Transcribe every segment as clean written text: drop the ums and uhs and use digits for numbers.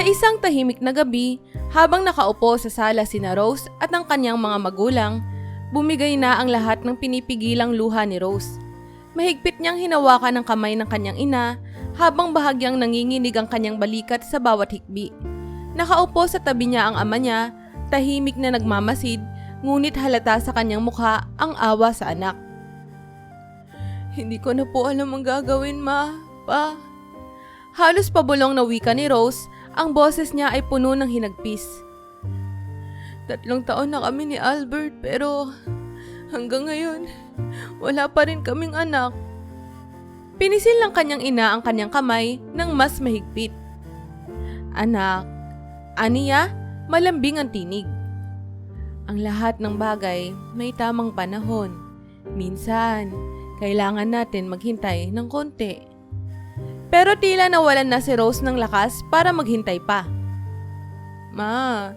isang tahimik na gabi, habang nakaupo sa sala sina Rose at ang kanyang mga magulang, bumigay na ang lahat ng pinipigilang luha ni Rose. Mahigpit niyang hinawakan ang kamay ng kanyang ina habang bahagyang nanginginig ang kanyang balikat sa bawat hikbi. Nakaupo sa tabi niya ang ama niya, tahimik na nagmamasid, ngunit halata sa kanyang mukha ang awa sa anak. Hindi ko na po alam ang gagawin, ma, pa. Halos pabulong na wika ni Rose, ang boses niya ay puno ng hinagpis. 3 taon na kami ni Albert pero hanggang ngayon, wala pa rin kaming anak. Pinisil ng kanyang ina ang kanyang kamay ng mas mahigpit. Anak, aniya, malambing ang tinig. Ang lahat ng bagay may tamang panahon. Minsan, kailangan natin maghintay ng konti. Pero tila nawalan na si Rose ng lakas para maghintay pa. Ma,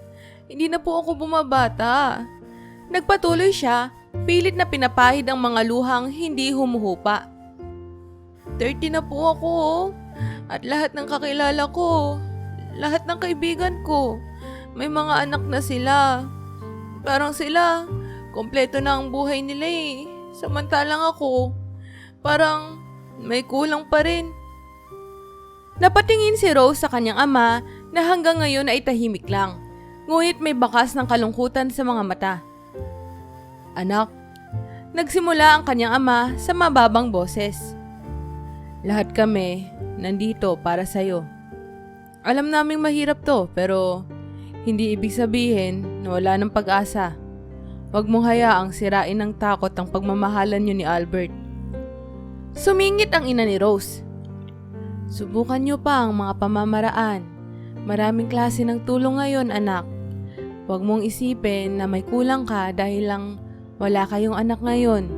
hindi na po ako bumabata. Nagpatuloy siya, pilit na pinapahid ang mga luhang hindi humuhupa. 30 na po ako, at lahat ng kakilala ko, lahat ng kaibigan ko, may mga anak na sila. Parang sila, kompleto na ang buhay nila eh. Samantalang ako, parang may kulang pa rin. Napatingin si Rose sa kanyang ama na hanggang ngayon ay tahimik lang, ngunit may bakas ng kalungkutan sa mga mata. Anak, nagsimula ang kanyang ama sa mababang boses. Lahat kami nandito para sa'yo. Alam naming mahirap to, pero hindi ibig sabihin na wala ng pag-asa. Huwag mong hayaang sirain ng takot ang pagmamahalan niyo ni Albert. Sumingit ang ina ni Rose. Subukan niyo pa ang mga pamamaraan. Maraming klase ng tulong ngayon, anak. Huwag mong isipin na may kulang ka dahil lang wala kayong anak ngayon.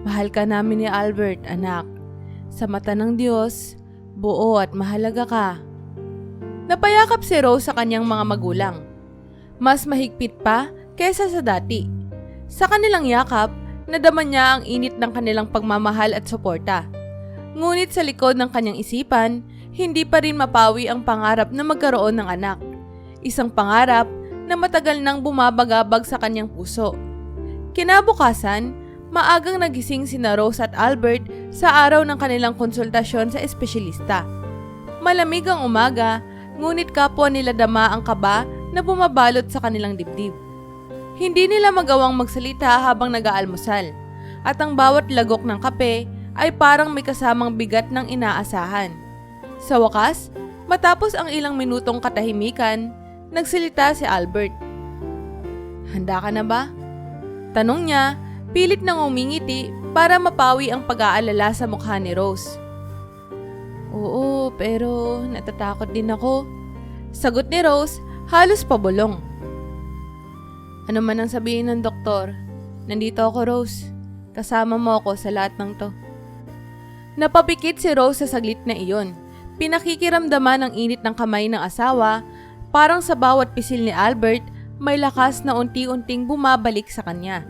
Mahal ka namin ni Albert, anak. Sa mata ng Diyos, buo at mahalaga ka. Napayakap si Rose sa kanyang mga magulang. Mas mahigpit pa kaysa sa dati. Sa kanilang yakap, nadama niya ang init ng kanilang pagmamahal at suporta. Ngunit sa likod ng kanyang isipan, hindi pa rin mapawi ang pangarap na magkaroon ng anak. Isang pangarap na matagal nang bumabagabag sa kanyang puso. Kinabukasan, maagang nagising sina Rose at Albert sa araw ng kanilang konsultasyon sa espesyalista. Malamig ang umaga, ngunit kapwa nila dama ang kaba na bumabalot sa kanilang dibdib. Hindi nila magawang magsalita habang nag-aalmusal, at ang bawat lagok ng kape ay parang may kasamang bigat ng inaasahan. Sa wakas, matapos ang ilang minutong katahimikan, nagsalita si Albert. Handa ka na ba? Tanong niya, pilit nang umingiti para mapawi ang pag-aalala sa mukha ni Rose. Oo, pero natatakot din ako. Sagot ni Rose, halos pabulong. Ano man ang sabihin ng doktor, nandito ako, Rose. Kasama mo ako sa lahat ng to. Napapikit si Rose sa saglit na iyon. Pinakikiramdaman ang init ng kamay ng asawa, parang sa bawat pisil ni Albert, may lakas na unti-unting bumabalik sa kanya.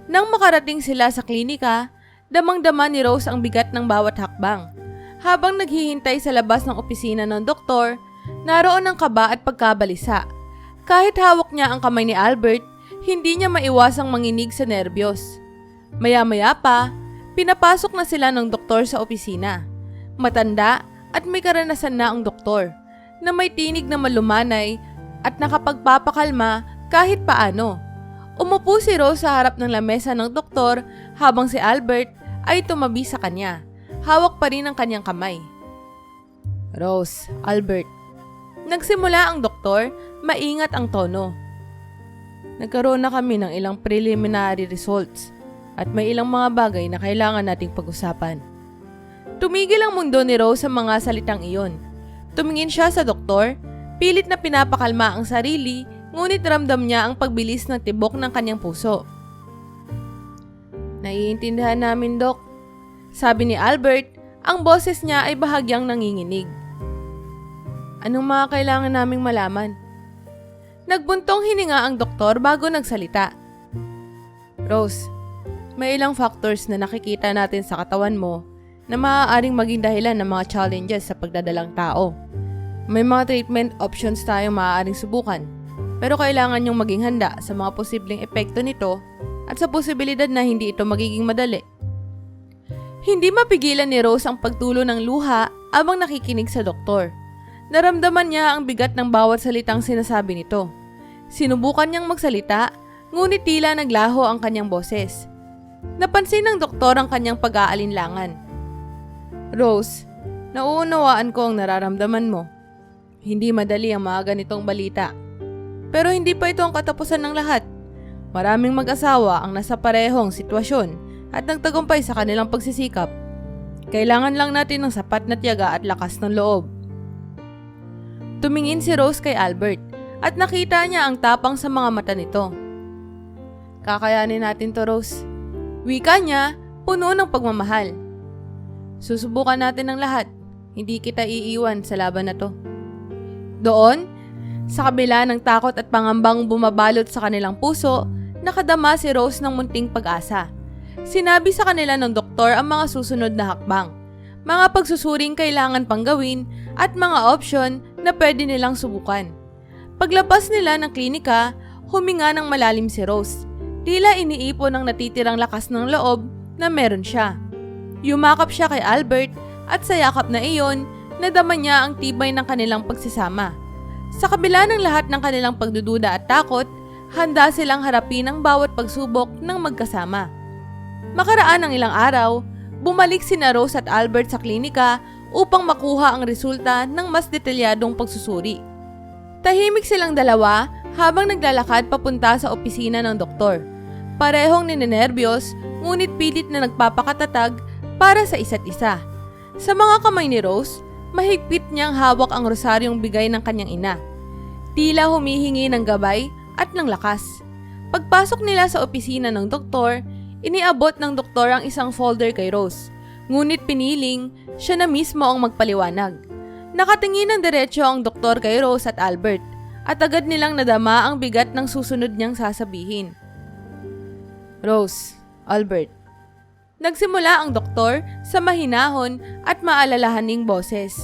Nang makarating sila sa klinika, damang-dama ni Rose ang bigat ng bawat hakbang. Habang naghihintay sa labas ng opisina ng doktor, naroon ang kaba at pagkabalisa. Kahit hawak niya ang kamay ni Albert, hindi niya maiwasang manginig sa nerbiyos. Maya-maya pa, pinapasok na sila ng doktor sa opisina. Matanda at may karanasan na ang doktor, na may tinig na malumanay at nakapagpapakalma kahit paano. Umupo si Rose sa harap ng lamesa ng doktor habang si Albert ay tumabi sa kanya. Hawak pa rin ang kanyang kamay. Rose, Albert. Nagsimula ang doktor, maingat ang tono. Nagkaroon na kami ng ilang preliminary results at may ilang mga bagay na kailangan nating pag-usapan. Tumigil ang mundo ni Rose sa mga salitang iyon. Tumingin siya sa doktor, pilit na pinapakalma ang sarili, ngunit ramdam niya ang pagbilis ng tibok ng kanyang puso. Naiintindihan namin, Dok. Sabi ni Albert, ang boses niya ay bahagyang nanginginig. Anong mga kailangan naming malaman? Nagbuntong hininga ang doktor bago nagsalita. Rose, may ilang factors na nakikita natin sa katawan mo na maaaring maging dahilan ng mga challenges sa pagdadalang tao. May mga treatment options tayong maaaring subukan, pero kailangan niyong maging handa sa mga posibleng epekto nito at sa posibilidad na hindi ito magiging madali. Hindi mapigilan ni Rose ang pagtulo ng luha habang nakikinig sa doktor. Naramdaman niya ang bigat ng bawat salitang sinasabi nito. Sinubukan niyang magsalita, ngunit tila naglaho ang kanyang boses. Napansin ng doktor ang kanyang pag-aalinlangan. Rose, nauunawaan ko ang nararamdaman mo. Hindi madali ang mga ganitong balita. Pero hindi pa ito ang katapusan ng lahat. Maraming mag-asawa ang nasa parehong sitwasyon at nagtagumpay sa kanilang pagsisikap. Kailangan lang natin ng sapat na tiyaga at lakas ng loob. Tumingin si Rose kay Albert at nakita niya ang tapang sa mga mata nito. Kakayanin natin to, Rose. Wika niya, puno ng pagmamahal. Susubukan natin ang lahat. Hindi kita iiwan sa laban na to. Doon, sa kabila ng takot at pangambang bumabalot sa kanilang puso, nakadama si Rose ng munting pag-asa. Sinabi sa kanila ng doktor ang mga susunod na hakbang, mga pagsusuring kailangan pang gawin at mga opsyon na pwede nilang subukan. Paglabas nila ng klinika, huminga ng malalim si Rose. Tila iniipon ang natitirang lakas ng loob na meron siya. Yumakap siya kay Albert at sa yakap na iyon, nadama niya ang tibay ng kanilang pagsasama. Sa kabila ng lahat ng kanilang pagdududa at takot, handa silang harapin ang bawat pagsubok ng magkasama. Makaraan ng ilang araw, bumalik sina Rose at Albert sa klinika upang makuha ang resulta ng mas detalyadong pagsusuri. Tahimik silang dalawa habang naglalakad papunta sa opisina ng doktor. Parehong ninenerbiyos, ngunit pilit na nagpapakatatag para sa isa't isa. Sa mga kamay ni Rose, mahigpit niyang hawak ang rosaryong bigay ng kanyang ina. Tila humihingi ng gabay at ng lakas. Pagpasok nila sa opisina ng doktor, iniabot ng doktor ang isang folder kay Rose. Ngunit piniling, siya na mismo ang magpaliwanag. Nakatingin ng diretsyo ang doktor kay Rose at Albert at agad nilang nadama ang bigat ng susunod niyang sasabihin. Rose, Albert. Nagsimula ang doktor sa mahinahon at maalalahaning boses.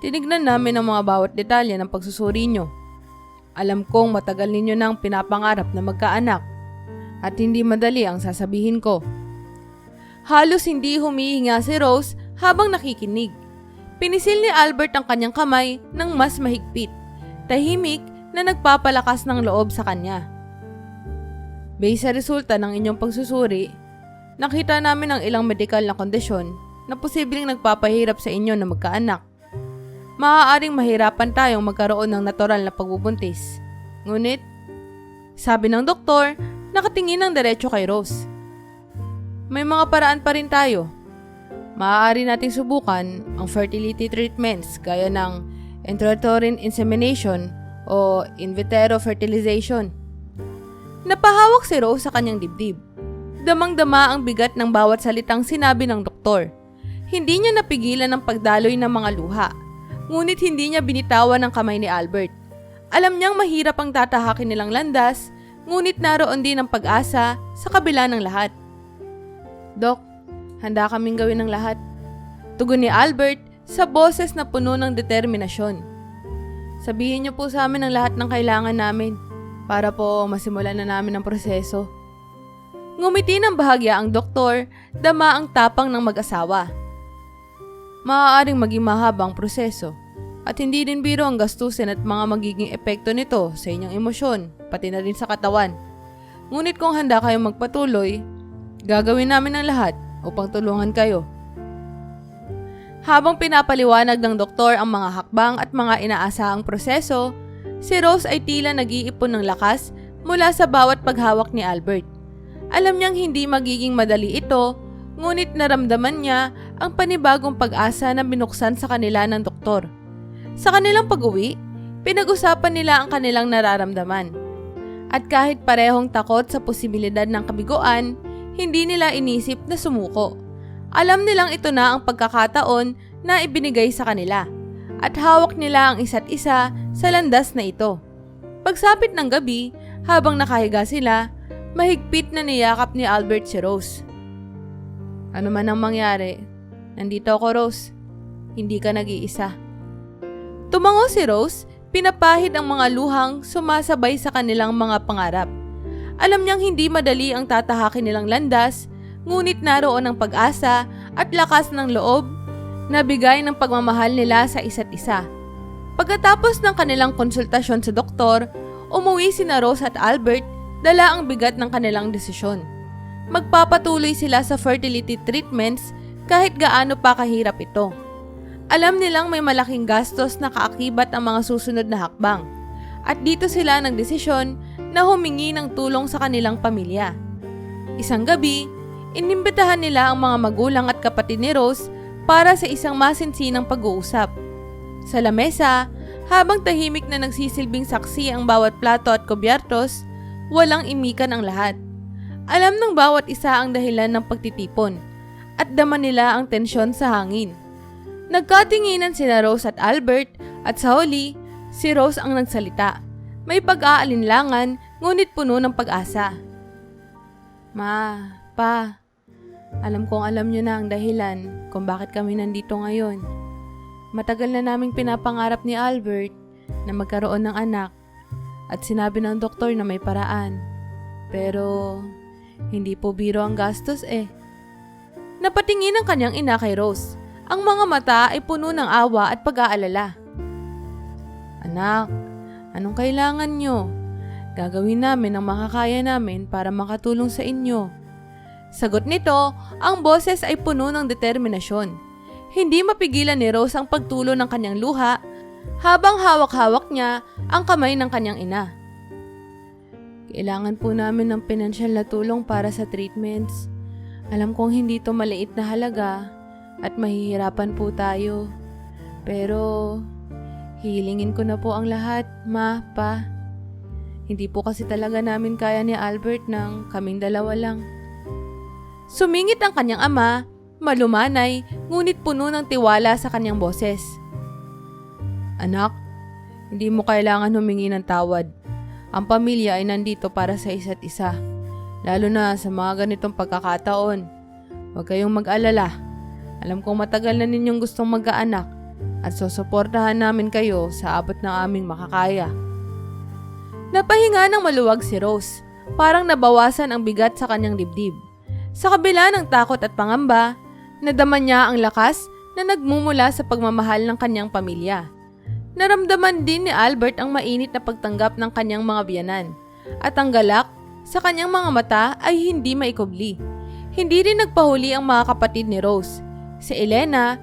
Tinignan namin ang mga bawat detalye ng pagsusuri nyo. Alam kong matagal ninyo nang pinapangarap na magkaanak at hindi madali ang sasabihin ko. Halos hindi humihinga si Rose habang nakikinig. Pinisil ni Albert ang kanyang kamay ng mas mahigpit, tahimik na nagpapalakas ng loob sa kanya. Base sa resulta ng inyong pagsusuri, nakita namin ang ilang medikal na kondisyon na posibleng nagpapahirap sa inyo na magkaanak. Maaaring mahirapan tayong magkaroon ng natural na pagbubuntis. Ngunit, sabi ng doktor, nakatingin ng diretso kay Rose. May mga paraan pa rin tayo. Maaari nating subukan ang fertility treatments gaya ng intrauterine insemination o in vitro fertilization. Napahawak si Rose sa kanyang dibdib. Damang-dama ang bigat ng bawat salitang sinabi ng doktor. Hindi niya napigilan ang pagdaloy ng mga luha, ngunit hindi niya binitawan ang kamay ni Albert. Alam niyang mahirap ang tatahakin nilang landas, ngunit naroon din ang pag-asa sa kabila ng lahat. Dok, handa kaming gawin ang lahat. Tugon ni Albert sa boses na puno ng determinasyon. Sabihin niyo po sa amin ang lahat ng kailangan namin para po masimulan na namin ang proseso. Ngumiti ng bahagya ang doktor, dama ang tapang ng mag-asawa. Maaaring maging mahabang proseso at hindi din biro ang gastusin at mga magiging epekto nito sa inyong emosyon, pati na rin sa katawan. Ngunit kung handa kayong magpatuloy, gagawin namin ang lahat upang tulungan kayo. Habang pinapaliwanag ng doktor ang mga hakbang at mga inaasahang proseso, si Rose ay tila nag-iipon ng lakas mula sa bawat paghawak ni Albert. Alam niyang hindi magiging madali ito, ngunit naramdaman niya ang panibagong pag-asa na binuksan sa kanila ng doktor. Sa kanilang pag-uwi, pinag-usapan nila ang kanilang nararamdaman. At kahit parehong takot sa posibilidad ng kabiguan, hindi nila inisip na sumuko. Alam nilang ito na ang pagkakataon na ibinigay sa kanila at hawak nila ang isa't isa sa landas na ito. Pagsapit ng gabi, habang nakahiga sila, mahigpit na niyakap ni Albert si Rose. Ano man ang mangyari, nandito ako, Rose. Hindi ka nag-iisa. Tumango si Rose, pinapahid ang mga luhang sumasabay sa kanilang mga pangarap. Alam niyang hindi madali ang tatahakin nilang landas, ngunit naroon ang pag-asa at lakas ng loob na bigay ng pagmamahal nila sa isa't isa. Pagkatapos ng kanilang konsultasyon sa doktor, umuwi sina Rose at Albert, dala ang bigat ng kanilang desisyon. Magpapatuloy sila sa fertility treatments kahit gaano pa kahirap ito. Alam nilang may malaking gastos na kaakibat ang mga susunod na hakbang, at dito sila nagdesisyon na humingi ng tulong sa kanilang pamilya. Isang gabi, inimbitahan nila ang mga magulang at kapatid ni Rose para sa isang masinsinang pag-uusap. Sa lamesa, habang tahimik na nagsisilbing saksi ang bawat plato at kubyertos, walang imikan ang lahat. Alam ng bawat isa ang dahilan ng pagtitipon, at dama nila ang tensyon sa hangin. Nagkatinginan sina Rose at Albert, at sa huli, si Rose ang nagsalita. May pag-aalinlangan, ngunit puno ng pag-asa. Ma, Pa, alam kong alam niyo na ang dahilan kung bakit kami nandito ngayon. Matagal na naming pinapangarap ni Albert na magkaroon ng anak, at sinabi ng doktor na may paraan. Pero hindi po biro ang gastos eh. Napatingin ang kanyang ina kay Rose. Ang mga mata ay puno ng awa at pag-aalala. Anak, anong kailangan nyo? Gagawin namin ang makakaya namin para makatulong sa inyo. Sagot nito, ang boses ay puno ng determinasyon. Hindi mapigilan ni Rose ang pagtulo ng kanyang luha habang hawak-hawak niya ang kamay ng kanyang ina. Kailangan po namin ng pinansyal na tulong para sa treatments. Alam kong hindi ito maliit na halaga at mahihirapan po tayo. Pero hihilingin ko na po ang lahat, Ma, Pa. Hindi po kasi talaga namin kaya ni Albert nang kaming dalawa lang. Sumingit ang kanyang ama, malumanay, ngunit puno ng tiwala sa kanyang boses. Anak, hindi mo kailangan humingi ng tawad. Ang pamilya ay nandito para sa isa't isa, lalo na sa mga ganitong pagkakataon. Huwag kayong mag-alala. Alam kong matagal na ninyong gustong magkaanak at susuportahan namin kayo sa abot ng aming makakaya. Napahinga ng maluwag si Rose, parang nabawasan ang bigat sa kanyang dibdib. Sa kabila ng takot at pangamba, nadama niya ang lakas na nagmumula sa pagmamahal ng kanyang pamilya. Naramdaman din ni Albert ang mainit na pagtanggap ng kanyang mga biyanan, at ang galak sa kanyang mga mata ay hindi maikubli. Hindi rin nagpahuli ang mga kapatid ni Rose. Si Elena,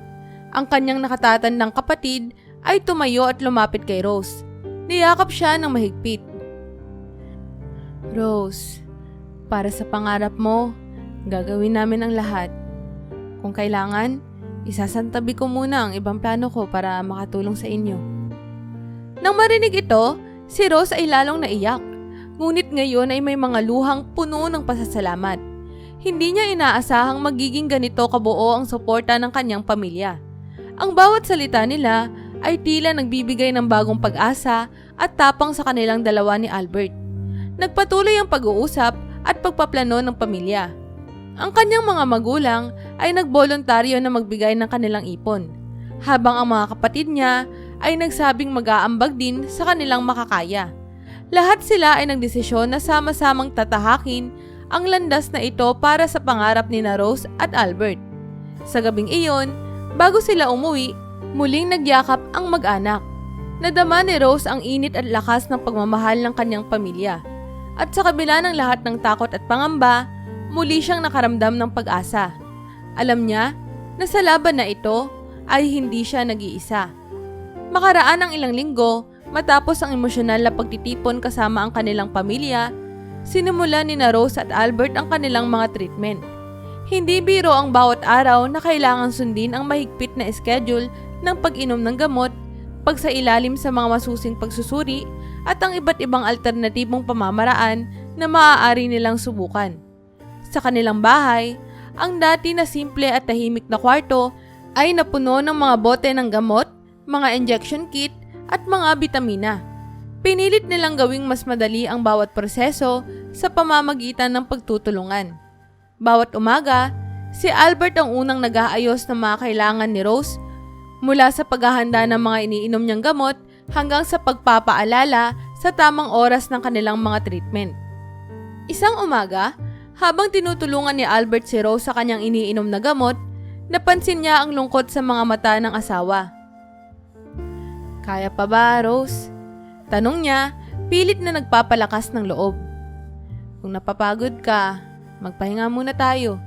ang kanyang nakatatandang kapatid, ay tumayo at lumapit kay Rose. Niyakap siya ng mahigpit. Rose, para sa pangarap mo, gagawin namin ang lahat. Kung kailangan, isasantabi ko muna ang ibang plano ko para makatulong sa inyo. Nang marinig ito, si Rose ay lalong naiyak. Ngunit ngayon ay may mga luhang puno ng pasasalamat. Hindi niya inaasahang magiging ganito kabuo ang suporta ng kanyang pamilya. Ang bawat salita nila ay tila nagbibigay ng bagong pag-asa at tapang sa kanilang dalawa ni Albert. Nagpatuloy ang pag-uusap at pagpaplano ng pamilya. Ang kanyang mga magulang ay nagboluntaryo na magbigay ng kanilang ipon, habang ang mga kapatid niya ay nagsabing mag-aambag din sa kanilang makakaya. Lahat sila ay nagdesisyon na sama-samang tatahakin ang landas na ito para sa pangarap ni Rose at Albert. Sa gabing iyon, bago sila umuwi, muling nagyakap ang mag-anak. Nadama ni Rose ang init at lakas ng pagmamahal ng kanyang pamilya. At sa kabila ng lahat ng takot at pangamba, muli siyang nakaramdam ng pag-asa. Alam niya na sa laban na ito ay hindi siya nag-iisa. Makaraan ang ilang linggo, matapos ang emosyonal na pagtitipon kasama ang kanilang pamilya, sinimula ni Rose at Albert ang kanilang mga treatment. Hindi biro ang bawat araw na kailangan sundin ang mahigpit na schedule ng pag-inom ng gamot, pagsailalim sa mga masusing pagsusuri, at ang iba't ibang alternatibong pamamaraan na maaari nilang subukan. Sa kanilang bahay, ang dati na simple at tahimik na kwarto ay napuno ng mga bote ng gamot, mga injection kit, at mga bitamina. Pinilit nilang gawing mas madali ang bawat proseso sa pamamagitan ng pagtutulungan. Bawat umaga, si Albert ang unang nag-aayos ng mga kailangan ni Rose, Mula sa paghahanda ng mga iniinom niyang gamot hanggang sa pagpapaalala sa tamang oras ng kanilang mga treatment. Isang umaga, habang tinutulungan ni Albert si Rose sa kanyang iniinom na gamot, napansin niya ang lungkot sa mga mata ng asawa. "Kaya pa ba, Rose?" Tanong niya, pilit na nagpapalakas ng loob. "Kung napapagod ka, magpahinga muna tayo."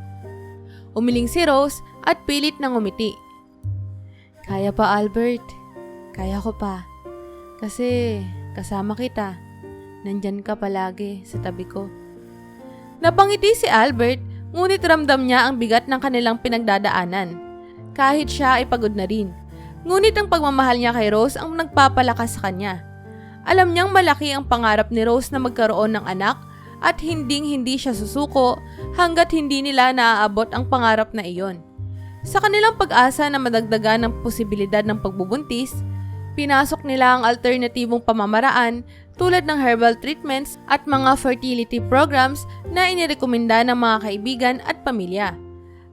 Umiling si Rose at pilit na ngumiti. "Kaya pa, Albert. Kaya ko pa. Kasi kasama kita. Nandyan ka palagi sa tabi ko." Napangiti si Albert, ngunit ramdam niya ang bigat ng kanilang pinagdadaanan. Kahit siya ay pagod na rin. Ngunit ang pagmamahal niya kay Rose ang nagpapalakas sa kanya. Alam niyang malaki ang pangarap ni Rose na magkaroon ng anak at hindi siya susuko hanggat hindi nila naaabot ang pangarap na iyon. Sa kanilang pag-asa na madagdagan ng posibilidad ng pagbubuntis, pinasok nila ang alternatibong pamamaraan tulad ng herbal treatments at mga fertility programs na inirekomenda ng mga kaibigan at pamilya.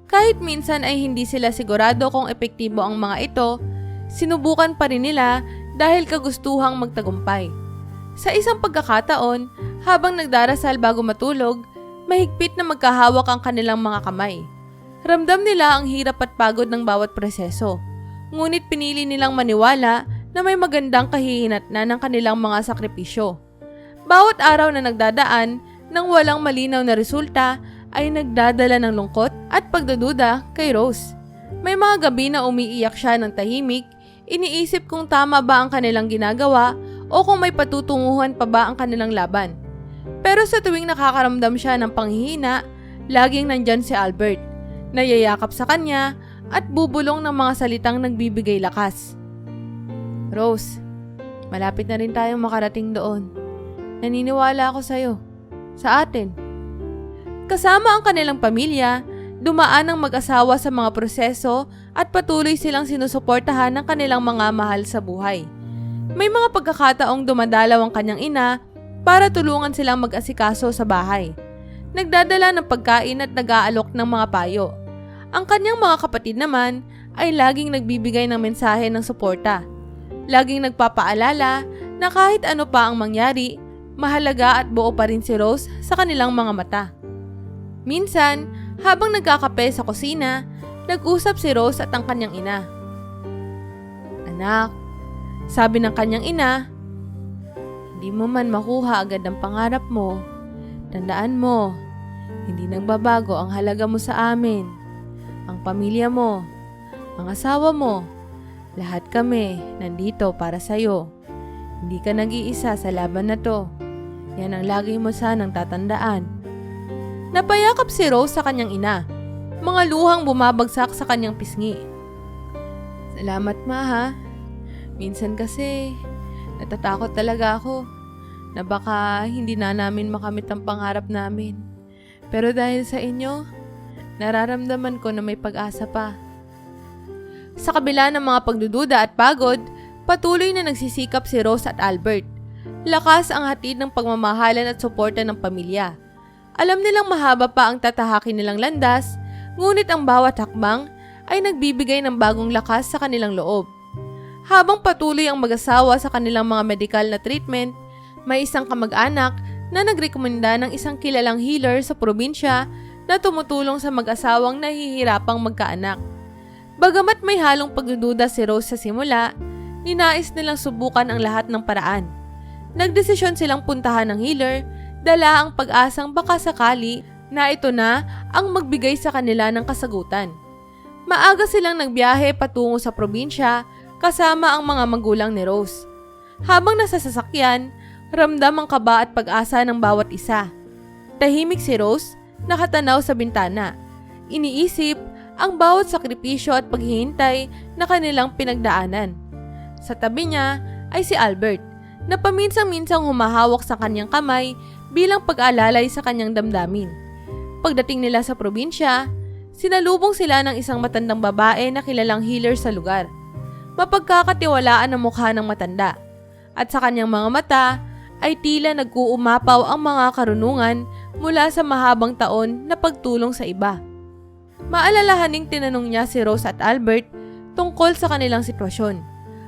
Kahit minsan ay hindi sila sigurado kung epektibo ang mga ito, sinubukan pa rin nila dahil kagustuhang magtagumpay. Sa isang pagkakataon, habang nagdarasal bago matulog, mahigpit na magkahawak ang kanilang mga kamay. Ramdam nila ang hirap at pagod ng bawat proseso, ngunit pinili nilang maniwala na may magandang kahihinatnan ng kanilang mga sakripisyo. Bawat araw na nagdadaan nang walang malinaw na resulta ay nagdadala ng lungkot at pagdududa kay Rose. May mga gabi na umiiyak siya ng tahimik, iniisip kung tama ba ang kanilang ginagawa o kung may patutunguhan pa ba ang kanilang laban. Pero sa tuwing nakakaramdam siya ng panghihina, laging nandyan si Albert, nayayakap sa kanya at bubulong ng mga salitang nagbibigay lakas. "Rose, malapit na rin tayong makarating doon. Naniniwala ako sa'yo. Sa atin." Kasama ang kanilang pamilya, dumaan ang mag-asawa sa mga proseso at patuloy silang sinusuportahan ng kanilang mga mahal sa buhay. May mga pagkakataong dumadalaw ang kanyang ina para tulungan silang mag-asikaso sa bahay. Nagdadala ng pagkain at nag-aalok ng mga payo. Ang kanyang mga kapatid naman ay laging nagbibigay ng mensahe ng suporta. Laging nagpapaalala na kahit ano pa ang mangyari, mahalaga at buo pa rin si Rose sa kanilang mga mata. Minsan, habang nagkakape sa kusina, nag-usap si Rose at ang kanyang ina. "Anak," sabi ng kanyang ina, "hindi mo man makuha agad ang pangarap mo. Tandaan mo, hindi nagbabago ang halaga mo sa amin. Ang pamilya mo, ang asawa mo, lahat kami nandito para sa'yo. Hindi ka nag-iisa sa laban na to. Yan ang lagi mo sanang tatandaan." Napayakap si Rose sa kanyang ina. Mga luhang bumabagsak sa kanyang pisngi. "Salamat, ma, ha. Minsan kasi, natatakot talaga ako na baka hindi na namin makamit ang pangarap namin. Pero dahil sa inyo, nararamdaman ko na may pag-asa pa." Sa kabila ng mga pagdududa at pagod, patuloy na nagsisikap si Rose at Albert. Lakas ang hatid ng pagmamahalan at suporta ng pamilya. Alam nilang mahaba pa ang tatahakin nilang landas, ngunit ang bawat hakbang ay nagbibigay ng bagong lakas sa kanilang loob. Habang patuloy ang mag-asawa sa kanilang mga medikal na treatment, may isang kamag-anak na nagrekomenda ng isang kilalang healer sa probinsya na tumutulong sa mag-asawang nahihirapang magkaanak. Bagamat may halong pagdududa si Rose sa simula, ninais nilang subukan ang lahat ng paraan. Nagdesisyon silang puntahan ng healer, dala ang pag-asang baka sakali na ito na ang magbigay sa kanila ng kasagutan. Maaga silang nagbiyahe patungo sa probinsya kasama ang mga magulang ni Rose. Habang nasa sasakyan, ramdam ang kaba at pag-asa ng bawat isa. Tahimik si Rose, nakatanaw sa bintana. Iniisip ang bawat sakripisyo at paghihintay na kanilang pinagdaanan. Sa tabi niya ay si Albert, na paminsan-minsang humahawak sa kanyang kamay bilang pag-alalay sa kanyang damdamin. Pagdating nila sa probinsya, sinalubong sila ng isang matandang babae na kilalang healer sa lugar. Mapagkakatiwalaan ang mukha ng matanda, at sa kanyang mga mata ay tila nag-uumapaw ang mga karunungan mula sa mahabang taon na pagtulong sa iba. Maalalahaning tinanong niya si Rose at Albert tungkol sa kanilang sitwasyon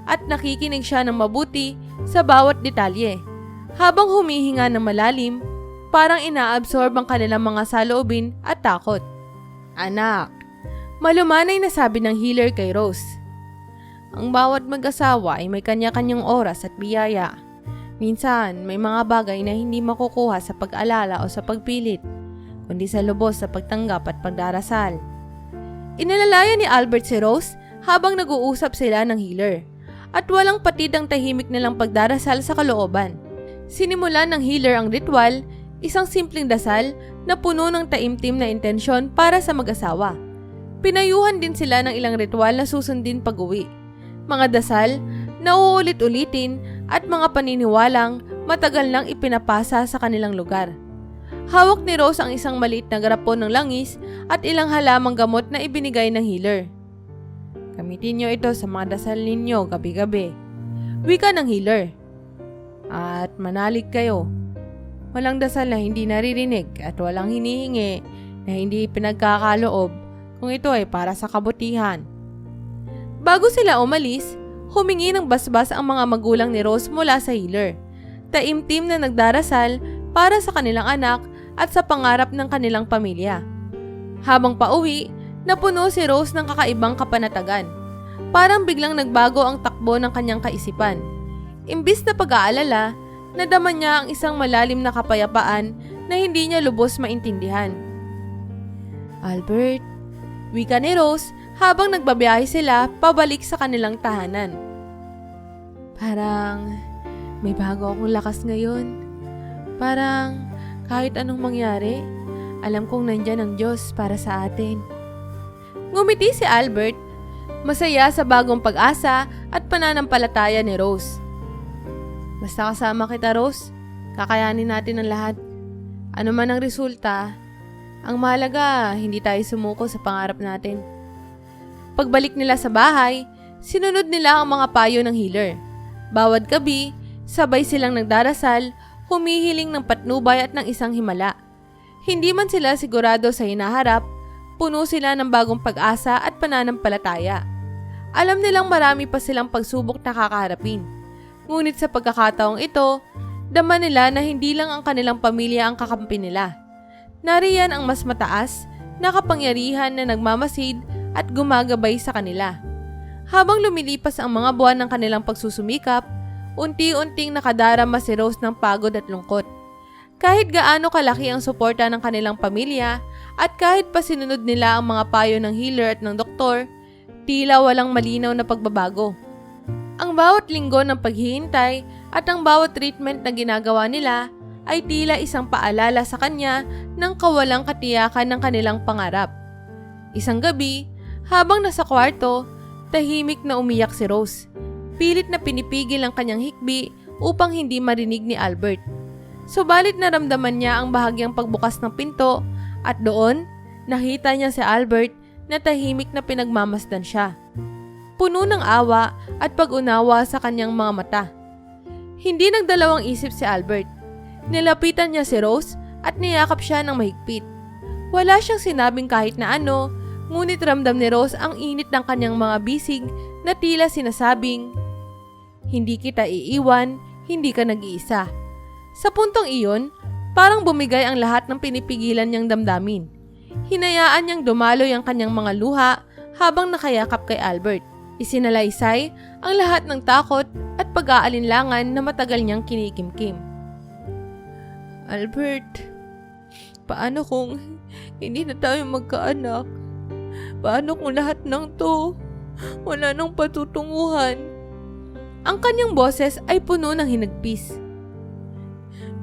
at nakikinig siya ng mabuti sa bawat detalye. Habang humihinga ng malalim, parang inaabsorb ang kanilang mga saloobin at takot. Anak, malumanay na sabi ng healer kay Rose. Ang bawat mag-asawa ay may kanya-kanyang oras at biyaya. Minsan, may mga bagay na hindi makukuha sa pag-alala o sa pagpilit, kundi sa lubos sa pagtanggap at pagdarasal. Inalalayan ni Albert si Rose habang nag-uusap sila ng healer, at walang patid ang tahimik nilang pagdarasal sa kalooban. Sinimulan ng healer ang ritual, isang simpleng dasal na puno ng taimtim na intensyon para sa mag-asawa. Pinayuhan din sila ng ilang ritual na susundin pag-uwi. Mga dasal na uulit-ulitin at mga paniniwalang matagal nang ipinapasa sa kanilang lugar. Hawak ni Rose ang isang maliit na garapon ng langis at ilang halamang gamot na ibinigay ng healer. Gamitin niyo ito sa mga dasal ninyo gabi-gabi. Wika ng healer. At manalig kayo. Walang dasal na hindi naririnig at walang hinihingi na hindi pinagkakaloob kung ito ay para sa kabutihan. Bago sila umalis, humingi ng basbas ang mga magulang ni Rose mula sa healer. Taimtim na nagdarasal para sa kanilang anak at sa pangarap ng kanilang pamilya. Habang pauwi, napuno si Rose ng kakaibang kapanatagan. Parang biglang nagbago ang takbo ng kanyang kaisipan. Imbis na pag-aalala, nadama niya ang isang malalim na kapayapaan na hindi niya lubos maintindihan. Albert, wika ni Rose habang nagbabiyahe sila pabalik sa kanilang tahanan. Parang may bago akong lakas ngayon. Parang kahit anong mangyari, alam kong nandyan ang Diyos para sa atin. Ngumiti si Albert, masaya sa bagong pag-asa at pananampalataya ni Rose. Basta kasama kita, Rose, kakayanin natin ang lahat. Ano man ang resulta, ang mahalaga, hindi tayo sumuko sa pangarap natin. Pagbalik nila sa bahay, sinunod nila ang mga payo ng healer. Bawat gabi, sabay silang nagdarasal, humihiling ng patnubay at ng isang himala. Hindi man sila sigurado sa hinaharap, puno sila ng bagong pag-asa at pananampalataya. Alam nilang marami pa silang pagsubok na kakaharapin. Ngunit sa pagkakataong ito, dama nila na hindi lang ang kanilang pamilya ang kakampi nila. Nariyan ang mas mataas na kapangyarihan na nagmamasid at gumagabay sa kanila. Habang lumilipas ang mga buwan ng kanilang pagsusumikap, unti-unting nakadarama si Rose ng pagod at lungkot. Kahit gaano kalaki ang suporta ng kanilang pamilya at kahit pa sinunod nila ang mga payo ng healer at ng doktor, tila walang malinaw na pagbabago. Ang bawat linggo ng paghihintay at ang bawat treatment na ginagawa nila ay tila isang paalala sa kanya ng kawalang katiyakan ng kanilang pangarap. Isang gabi, habang nasa kwarto, tahimik na umiyak si Rose. Pilit na pinipigil ang kanyang hikbi upang hindi marinig ni Albert. Subalit naramdaman niya ang bahagyang pagbukas ng pinto at doon, nakita niya si Albert na tahimik na pinagmamasdan siya. Puno ng awa at pag-unawa sa kanyang mga mata. Hindi nagdalawang isip si Albert. Nilapitan niya si Rose at niyakap siya ng mahigpit. Wala siyang sinabing kahit na ano, ngunit ramdam ni Rose ang init ng kanyang mga bisig na tila sinasabing, "Hindi kita iiwan, hindi ka nag-iisa." Sa puntong iyon, parang bumigay ang lahat ng pinipigilan niyang damdamin. Hinayaan niyang dumaloy ang kanyang mga luha habang nakayakap kay Albert. Isinalaysay ang lahat ng takot at pag-aalinlangan na matagal niyang kinikimkim. Albert, paano kung hindi na tayo magkaanak? Paano kung lahat ng to wala nang patutunguhan? Ang kanyang boses ay puno ng hinagpis.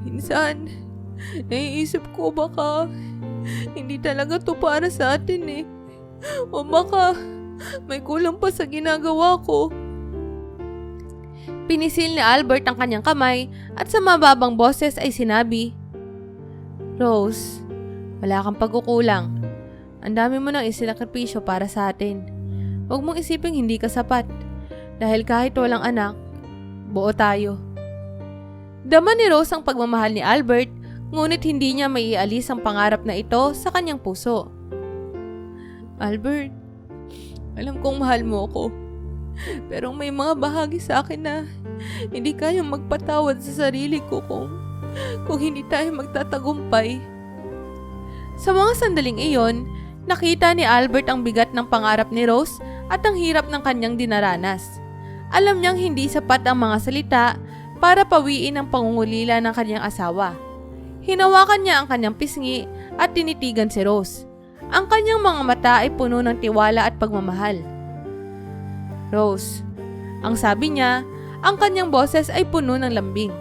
Minsan, naiisip ko baka hindi talaga to para sa atin eh. O baka may kulang pa sa ginagawa ko. Pinisil ni Albert ang kanyang kamay at sa mababang boses ay sinabi, Rose, wala kang pagkukulang. Ang dami mo nang isinakripisyo para sa atin. Huwag mong isiping hindi ka sapat. Dahil kahit walang anak, buo tayo. Dama ni Rose ang pagmamahal ni Albert, ngunit hindi niya maialis ang pangarap na ito sa kanyang puso. Albert, Alam kong mahal mo ako. Pero may mga bahagi sa akin na hindi kayang magpatawad sa sarili ko kung hindi tayo magtatagumpay. Sa mga sandaling iyon, nakita ni Albert ang bigat ng pangarap ni Rose at ang hirap ng kanyang dinaranas. Alam niyang hindi sapat ang mga salita para pawiin ang pangungulila ng kanyang asawa. Hinawakan niya ang kanyang pisngi at tinitigan si Rose. Ang kanyang mga mata ay puno ng tiwala at pagmamahal. Rose, ang sabi niya, ang kanyang boses ay puno ng lambing.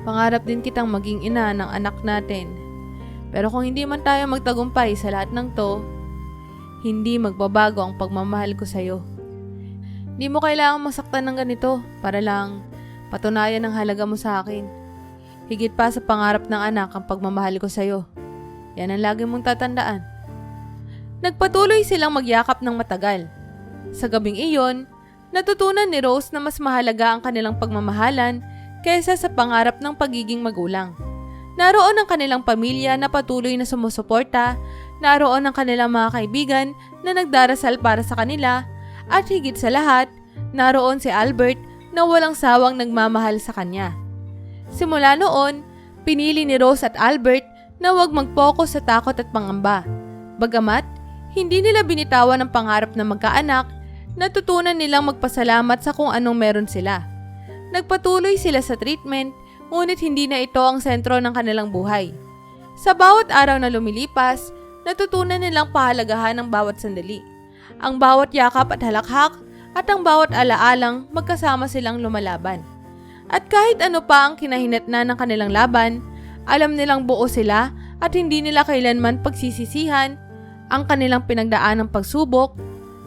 Pangarap din kitang maging ina ng anak natin. Pero kung hindi man tayo magtagumpay sa lahat ng to, hindi magbabago ang pagmamahal ko sa'yo. Hindi mo kailangang masaktan ng ganito para lang patunayan ang halaga mo sa akin. Higit pa sa pangarap ng anak ang pagmamahal ko sa'yo. Yan ang lagi mong tatandaan. Nagpatuloy silang magyakap ng matagal. Sa gabing iyon, natutunan ni Rose na mas mahalaga ang kanilang pagmamahalan kaysa sa pangarap ng pagiging magulang. Naroon ang kanilang pamilya na patuloy na sumusuporta, naroon ang kanilang mga kaibigan na nagdarasal para sa kanila, at higit sa lahat, naroon si Albert na walang sawang nagmamahal sa kanya. Simula noon, pinili ni Rose at Albert na huwag mag-focus sa takot at pangamba. Bagamat, hindi nila binitawan ang pangarap na magkaanak, natutunan nilang magpasalamat sa kung anong meron sila. Nagpatuloy sila sa treatment, ngunit hindi na ito ang sentro ng kanilang buhay. Sa bawat araw na lumilipas, natutunan nilang pahalagahan ang bawat sandali, ang bawat yakap at halakhak, at ang bawat alaalang magkasama silang lumalaban. At kahit ano pa ang kinahinatnan ng kanilang laban, alam nilang buo sila at hindi nila kailanman pagsisisihan ang kanilang pinagdaanang pagsubok,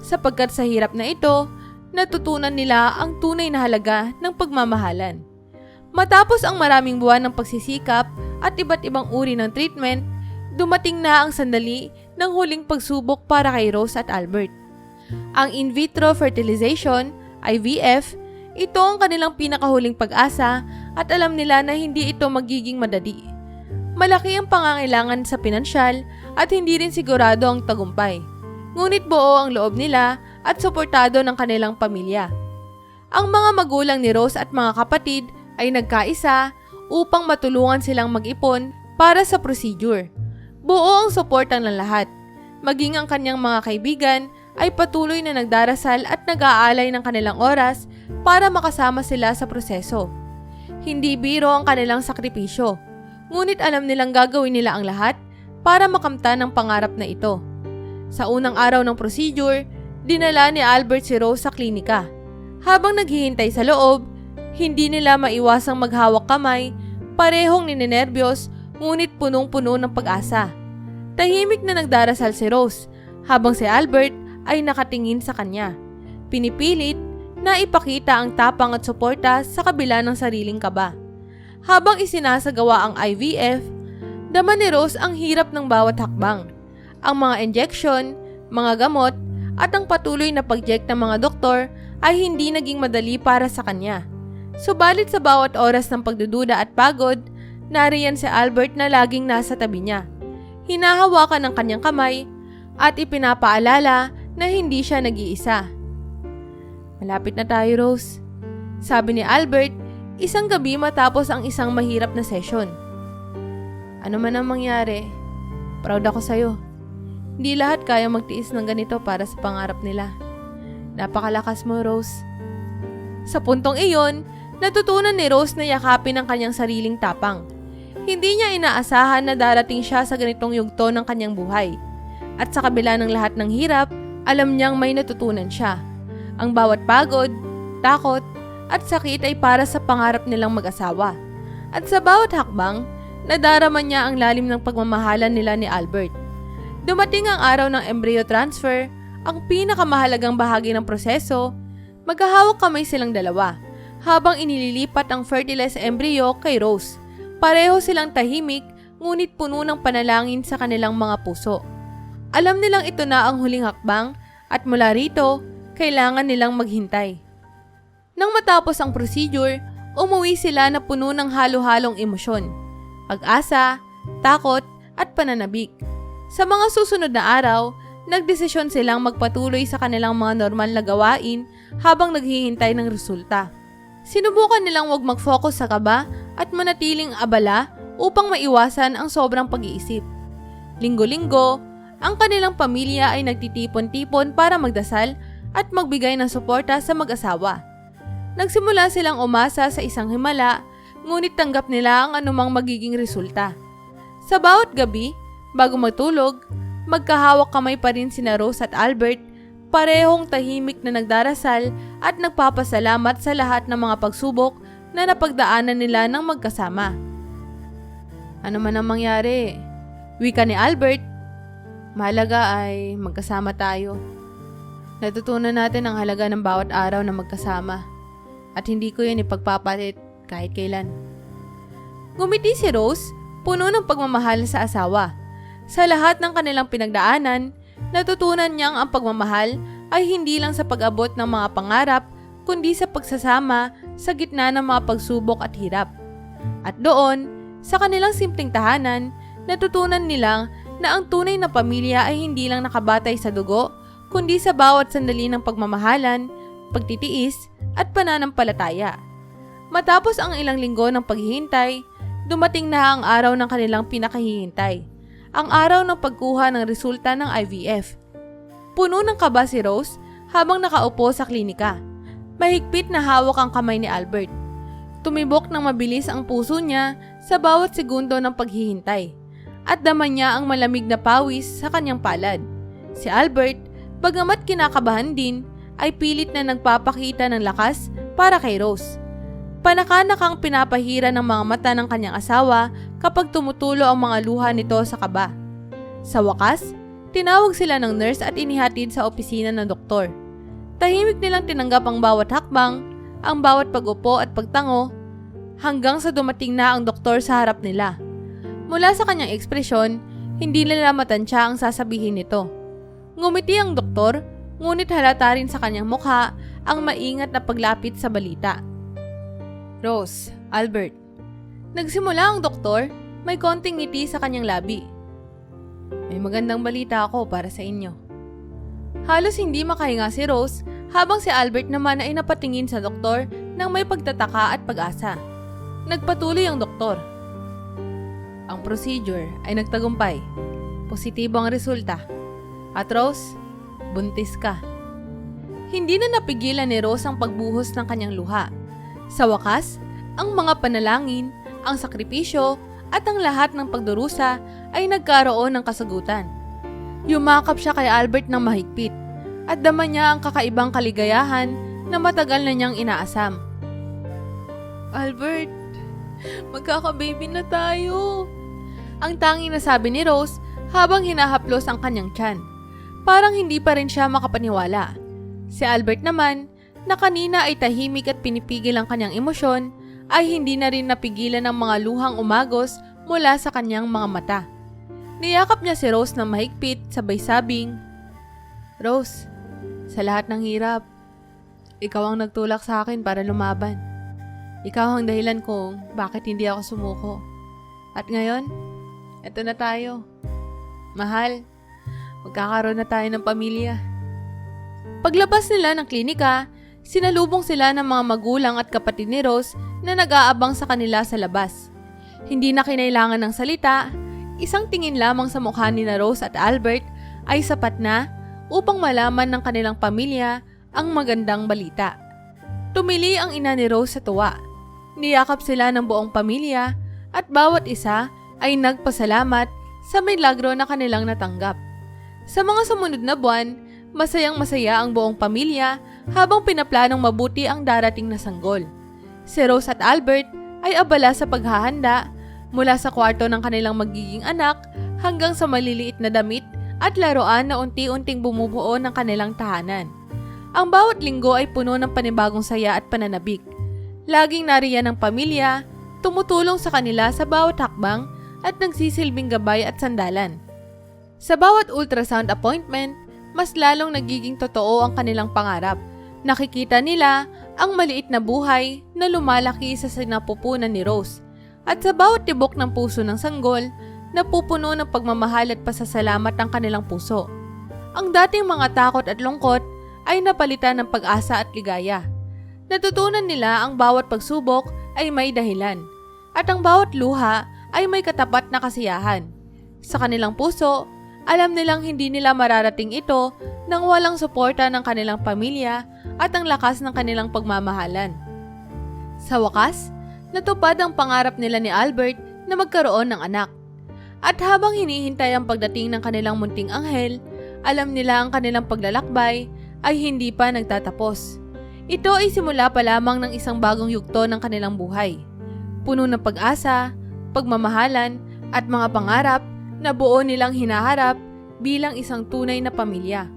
sapagkat sa hirap na ito, natutunan nila ang tunay na halaga ng pagmamahalan. Matapos ang maraming buwan ng pagsisikap at iba't ibang uri ng treatment, dumating na ang sandali ng huling pagsubok para kay Rose at Albert. Ang in vitro fertilization, IVF, ito ang kanilang pinakahuling pag-asa at alam nila na hindi ito magiging madali. Malaki ang pangangailangan sa pinansyal at hindi rin sigurado ang tagumpay. Ngunit buo ang loob nila at suportado ng kanilang pamilya. Ang mga magulang ni Rose at mga kapatid ay nagkaisa upang matulungan silang mag-ipon para sa procedure. Buo ang suporta ng lahat. Maging ang kanyang mga kaibigan ay patuloy na nagdarasal at nag-aalay ng kanilang oras para makasama sila sa proseso. Hindi biro ang kanilang sakripisyo, ngunit alam nilang gagawin nila ang lahat para makamtan ang pangarap na ito. Sa unang araw ng procedure, dinala ni Albert si Rose sa klinika. Habang naghihintay sa loob, hindi nila maiwasang maghawak kamay, parehong ninenerbiyos, ngunit punong-puno ng pag-asa. Tahimik na nagdarasal si Rose, habang si Albert ay nakatingin sa kanya. Pinipilit na ipakita ang tapang at suporta sa kabila ng sariling kaba. Habang isinasagawa ang IVF, dama ni Rose ang hirap ng bawat hakbang. Ang mga injection, mga gamot, at ang patuloy na pag-check ng mga doktor ay hindi naging madali para sa kanya. Subalit sa bawat oras ng pagdududa at pagod, nariyan si Albert na laging nasa tabi niya. Hinahawakan ang kanyang kamay at ipinapaalala na hindi siya nag-iisa. Malapit na tayo, Rose, sabi ni Albert isang gabi matapos ang isang mahirap na session. Ano man ang mangyari, proud ako sa'yo. Hindi lahat kaya magtiis ng ganito para sa pangarap nila. Napakalakas mo, Rose. Sa puntong iyon, natutunan ni Rose na yakapin ang kanyang sariling tapang. Hindi niya inaasahan na darating siya sa ganitong yugto ng kanyang buhay. At sa kabila ng lahat ng hirap, alam niyang may natutunan siya. Ang bawat pagod, takot, at sakit ay para sa pangarap nilang mag-asawa. At sa bawat hakbang, nadarama niya ang lalim ng pagmamahalan nila ni Albert. Dumating ang araw ng embryo transfer, ang pinakamahalagang bahagi ng proseso. Maghahawak kamay silang dalawa, habang inililipat ang fertilized embryo kay Rose. Pareho silang tahimik, ngunit puno ng panalangin sa kanilang mga puso. Alam nilang ito na ang huling hakbang, at mula rito, kailangan nilang maghintay. Nang matapos ang procedure, umuwi sila na puno ng halo-halong emosyon, pag-asa, takot, at pananabik. Sa mga susunod na araw, nagdesisyon silang magpatuloy sa kanilang mga normal na gawain habang naghihintay ng resulta. Sinubukan nilang huwag mag-focus sa kaba at manatiling abala upang maiwasan ang sobrang pag-iisip. Linggo-linggo, ang kanilang pamilya ay nagtitipon-tipon para magdasal at magbigay ng suporta sa mag-asawa. Nagsimula silang umasa sa isang himala, ngunit tanggap nila ang anumang magiging resulta. Sa bawat gabi, bago matulog, magkahawak kamay pa rin sina Rose at Albert, parehong tahimik na nagdarasal at nagpapasalamat sa lahat ng mga pagsubok na napagdaanan nila ng magkasama. Ano man ang mangyari, wika ni Albert, mahalaga ay magkasama tayo. Natutunan natin ang halaga ng bawat araw na magkasama at hindi ko yan ipagpapalit kahit kailan. Ngumiti si Rose, puno ng pagmamahal sa asawa. Sa lahat ng kanilang pinagdaanan, natutunan niyang ang pagmamahal ay hindi lang sa pag-abot ng mga pangarap, kundi sa pagsasama sa gitna ng mga pagsubok at hirap. At doon, sa kanilang simpleng tahanan, natutunan nilang na ang tunay na pamilya ay hindi lang nakabatay sa dugo, kundi sa bawat sandali ng pagmamahalan, pagtitiis, at pananampalataya. Matapos ang ilang linggo ng paghihintay, dumating na ang araw ng kanilang pinakahihintay. Ang araw ng pagkuha ng resulta ng IVF. Puno ng kaba si Rose habang nakaupo sa klinika. Mahigpit na hawak ang kamay ni Albert. Tumibok ng mabilis ang puso niya sa bawat segundo ng paghihintay. At dama niya ang malamig na pawis sa kanyang palad. Si Albert, bagamat kinakabahan din, ay pilit na nagpapakita ng lakas para kay Rose. Panakanakang pinapahira ng mga mata ng kanyang asawa kapag tumutulo ang mga luha nito sa kaba. Sa wakas, tinawag sila ng nurse at inihatid sa opisina ng doktor. Tahimik nilang tinanggap ang bawat hakbang, ang bawat pag-upo at pagtango, hanggang sa dumating na ang doktor sa harap nila. Mula sa kanyang ekspresyon, hindi nila matansya ang sasabihin nito. Ngumiti ang doktor, ngunit halata rin sa kanyang mukha ang maingat na paglapit sa balita. Rose, Albert. Nagsimula ang doktor, may konting ngiti sa kanyang labi. May magandang balita ako para sa inyo. Halos hindi makahinga si Rose habang si Albert naman ay napatingin sa doktor ng may pagtataka at pag-asa. Nagpatuloy ang doktor. Ang procedure ay nagtagumpay. Positibo ang resulta. At Rose, buntis ka. Hindi na napigilan ni Rose ang pagbuhos ng kanyang luha. Sa wakas, ang mga panalangin, ang sakripisyo, at ang lahat ng pagdurusa ay nagkaroon ng kasagutan. Yumakap siya kay Albert ng mahigpit at dama niya ang kakaibang kaligayahan na matagal na niyang inaasam. Albert, magkaka-baby na tayo. Ang tanging nasabi ni Rose habang hinahaplos ang kanyang tiyan. Parang hindi pa rin siya makapaniwala. Si Albert naman, na kanina ay tahimik at pinipigil ang kanyang emosyon, ay hindi na rin napigilan ang mga luhang umagos mula sa kanyang mga mata. Niyakap niya si Rose ng mahigpit, sabay sabing, Rose, sa lahat ng hirap, ikaw ang nagtulak sa akin para lumaban. Ikaw ang dahilan kung bakit hindi ako sumuko. At ngayon, eto na tayo. Mahal, magkakaroon na tayo ng pamilya. Paglabas nila ng klinika, sinalubong sila ng mga magulang at kapatid ni Rose na nag-aabang sa kanila sa labas. Hindi na kinailangan ng salita, isang tingin lamang sa mukha ni na Rose at Albert ay sapat na upang malaman ng kanilang pamilya ang magandang balita. Tumili ang ina ni Rose sa tuwa. Niyakap sila ng buong pamilya at bawat isa ay nagpasalamat sa milagro na kanilang natanggap. Sa mga sumunod na buwan, masayang-masaya ang buong pamilya habang pinaplanong mabuti ang darating na sanggol. Si Rose at Albert ay abala sa paghahanda mula sa kwarto ng kanilang magiging anak hanggang sa maliliit na damit at laruan na unti-unting bumubuo ng kanilang tahanan. Ang bawat linggo ay puno ng panibagong saya at pananabik. Laging nariyan ang pamilya, tumutulong sa kanila sa bawat hakbang at nagsisilbing gabay at sandalan. Sa bawat ultrasound appointment, mas lalong nagiging totoo ang kanilang pangarap. Nakikita nila ang maliit na buhay na lumalaki sa sinapupunan ni Rose. At sa bawat tibok ng puso ng sanggol, napupuno ng pagmamahal at pasasalamat ang kanilang puso. Ang dating mga takot at lungkot ay napalitan ng pag-asa at ligaya. Natutunan nila ang bawat pagsubok ay may dahilan at ang bawat luha ay may katapat na kasiyahan. Sa kanilang puso, alam nilang hindi nila mararating ito nang walang suporta ng kanilang pamilya at ang lakas ng kanilang pagmamahalan. Sa wakas, natupad ang pangarap nila ni Albert na magkaroon ng anak. At habang hinihintay ang pagdating ng kanilang munting anghel, alam nila ang kanilang paglalakbay ay hindi pa nagtatapos. Ito ay simula pa lamang ng isang bagong yugto ng kanilang buhay. Puno ng pag-asa, pagmamahalan at mga pangarap na buo nilang hinaharap bilang isang tunay na pamilya.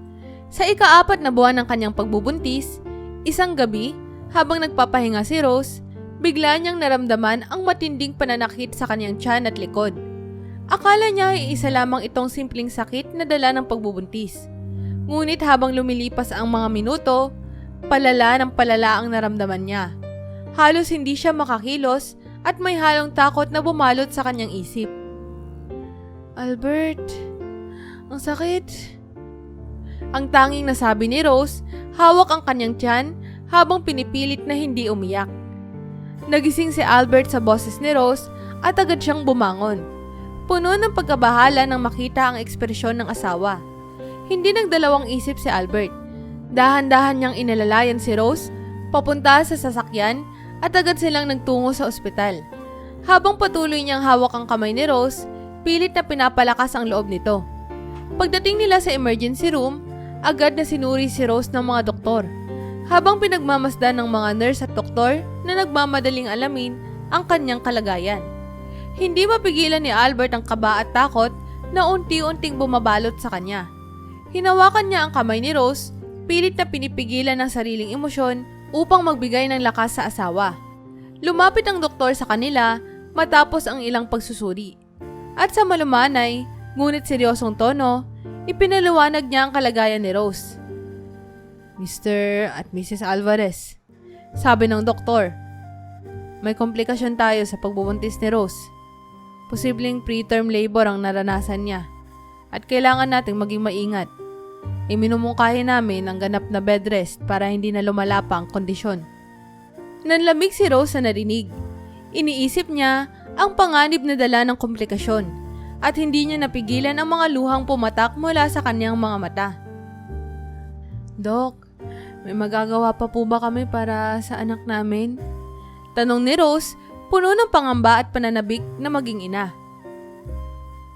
Sa ika-4 na buwan ng kanyang pagbubuntis, isang gabi habang nagpapahinga si Rose, bigla niyang naramdaman ang matinding pananakit sa kanyang tiyan at likod. Akala niya ay isa lamang itong simpleng sakit na dala ng pagbubuntis. Ngunit habang lumilipas ang mga minuto, palala ng palala ang naramdaman niya. Halos hindi siya makakilos at may halong takot na bumalot sa kanyang isip. Albert, ang sakit. Ang tanging nasabi ni Rose, hawak ang kanyang tiyan habang pinipilit na hindi umiyak. Nagising si Albert sa boses ni Rose at agad siyang bumangon. Puno ng pagkabahala nang makita ang ekspresyon ng asawa. Hindi nagdalawang isip si Albert. Dahan-dahan niyang inalalayan si Rose papunta sa sasakyan at agad silang nagtungo sa ospital. Habang patuloy niyang hawak ang kamay ni Rose, pilit na pinapalakas ang loob nito. Pagdating nila sa emergency room, agad na sinuri si Rose ng mga doktor. Habang pinagmamasdan ng mga nurse at doktor na nagmamadaling alamin ang kanyang kalagayan. Hindi mapigilan ni Albert ang kaba at takot na unti-unting bumabalot sa kanya. Hinawakan niya ang kamay ni Rose, pilit na pinipigilan ng sariling emosyon upang magbigay ng lakas sa asawa. Lumapit ang doktor sa kanila matapos ang ilang pagsusuri. At sa malumanay, ngunit seryosong tono, ipinaliwanag niya ang kalagayan ni Rose. Mr. at Mrs. Alvarez, sabi ng doktor, may komplikasyon tayo sa pagbubuntis ni Rose. Posibleng preterm labor ang naranasan niya at kailangan nating maging maingat. Iminumungkahi namin ang ganap na bed rest para hindi na lumala pa ang kondisyon. Nanlamig si Rose sa narinig. Iniisip niya ang panganib na dala ng komplikasyon at hindi niya napigilan ang mga luhang pumatak mula sa kanyang mga mata. Dok, may magagawa pa po ba kami para sa anak namin? Tanong ni Rose, puno ng pangamba at pananabik na maging ina.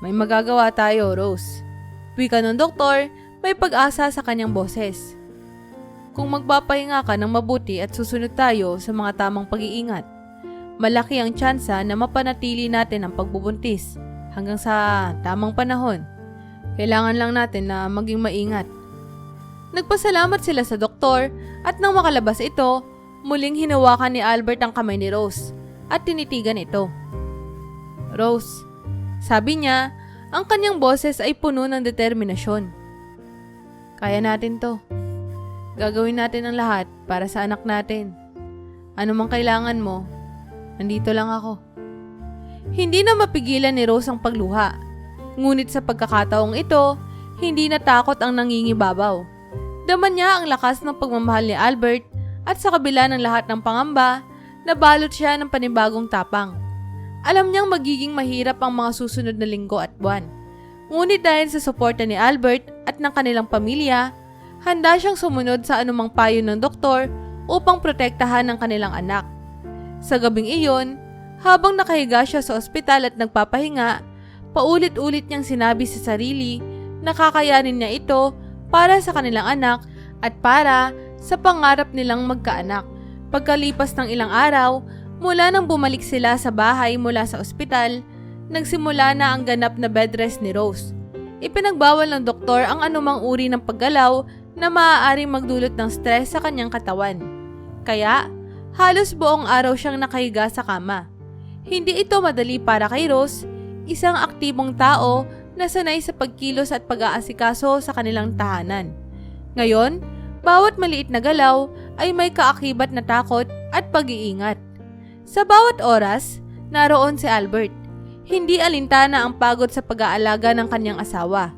May magagawa tayo, Rose. Wika ng doktor, may pag-asa sa kanyang boses. Kung magpapahinga ka ng mabuti at susunod tayo sa mga tamang pag-iingat, malaki ang tsansa na mapanatili natin ang pagbubuntis hanggang sa tamang panahon. Kailangan lang natin na maging maingat. Nagpasalamat sila sa doktor at nang makalabas ito, muling hinawakan ni Albert ang kamay ni Rose at tinitigan ito. Rose, sabi niya, ang kanyang boses ay puno ng determinasyon. Kaya natin to. Gagawin natin ang lahat para sa anak natin. Ano mang kailangan mo, nandito lang ako. Hindi na mapigilan ni Rose ang pagluha. Ngunit sa pagkakataong ito, hindi natakot ang nangingibabaw. Daman niya ang lakas ng pagmamahal ni Albert at sa kabila ng lahat ng pangamba, nabalot siya ng panibagong tapang. Alam niyang magiging mahirap ang mga susunod na linggo at buwan. Ngunit dahil sa suporta ni Albert at ng kanilang pamilya, handa siyang sumunod sa anumang payo ng doktor upang protektahan ang kanilang anak. Sa gabing iyon, habang nakahiga siya sa ospital at nagpapahinga, paulit-ulit niyang sinabi sa sarili na kakayanin niya ito para sa kanilang anak at para sa pangarap nilang magkaanak. Pagkalipas ng ilang araw, mula nang bumalik sila sa bahay mula sa ospital, nagsimula na ang ganap na bed rest ni Rose. Ipinagbawal ng doktor ang anumang uri ng paggalaw na maaaring magdulot ng stress sa kanyang katawan. Kaya, halos buong araw siyang nakahiga sa kama. Hindi ito madali para kay Rose, isang aktibong tao na sanay sa pagkilos at pag-aasikaso sa kanilang tahanan. Ngayon, bawat maliit na galaw ay may kaakibat na takot at pag-iingat. Sa bawat oras, naroon si Albert. Hindi alintana ang pagod sa pag-aalaga ng kanyang asawa.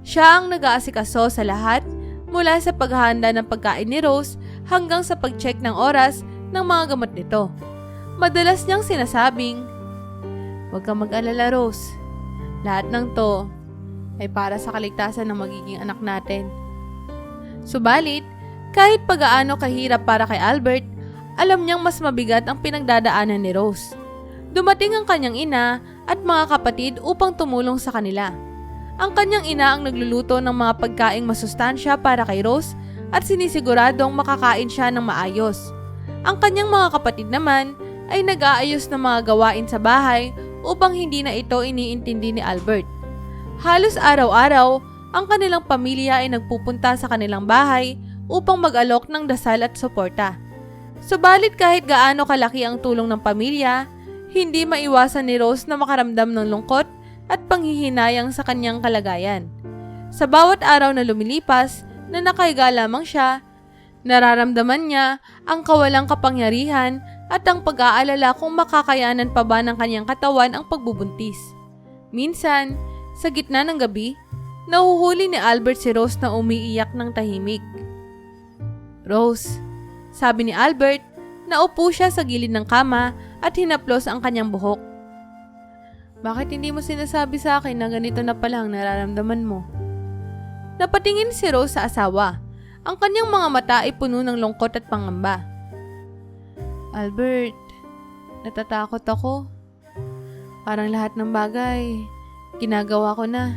Siya ang nag-aasikaso sa lahat mula sa paghahanda ng pagkain ni Rose hanggang sa pag-check ng oras ng mga gamot nito. Madalas niyang sinasabing, "Huwag kang mag-alala, Rose. Lahat ng to ay para sa kaligtasan ng magiging anak natin." Subalit, kahit pagaano kahirap para kay Albert, alam niyang mas mabigat ang pinagdadaanan ni Rose. Dumating ang kanyang ina at mga kapatid upang tumulong sa kanila. Ang kanyang ina ang nagluluto ng mga pagkaing masustansya para kay Rose at sinisiguradong makakain siya ng maayos. Ang kanyang mga kapatid naman ay nag-aayos ng mga gawain sa bahay upang hindi na ito iniintindi ni Albert. Halos araw-araw, ang kanilang pamilya ay nagpupunta sa kanilang bahay upang mag-alok ng dasal at suporta. Subalit kahit gaano kalaki ang tulong ng pamilya, hindi maiwasan ni Rose na makaramdam ng lungkot at panghihinayang sa kanyang kalagayan. Sa bawat araw na lumilipas na nakahiga lamang siya, nararamdaman niya ang kawalang kapangyarihan at ang pag-aalala kung makakayanan pa ba ng kanyang katawan ang pagbubuntis. Minsan, sa gitna ng gabi, nahuhuli ni Albert si Rose na umiiyak ng tahimik. "Rose," sabi ni Albert, naupo siya sa gilid ng kama at hinaplos ang kanyang buhok. "Bakit hindi mo sinasabi sa akin na ganito na pala ang nararamdaman mo?" Napatingin si Rose sa asawa. Ang kanyang mga mata ay puno ng lungkot at pangamba. "Albert, natatakot ako. Parang lahat ng bagay, ginagawa ko na.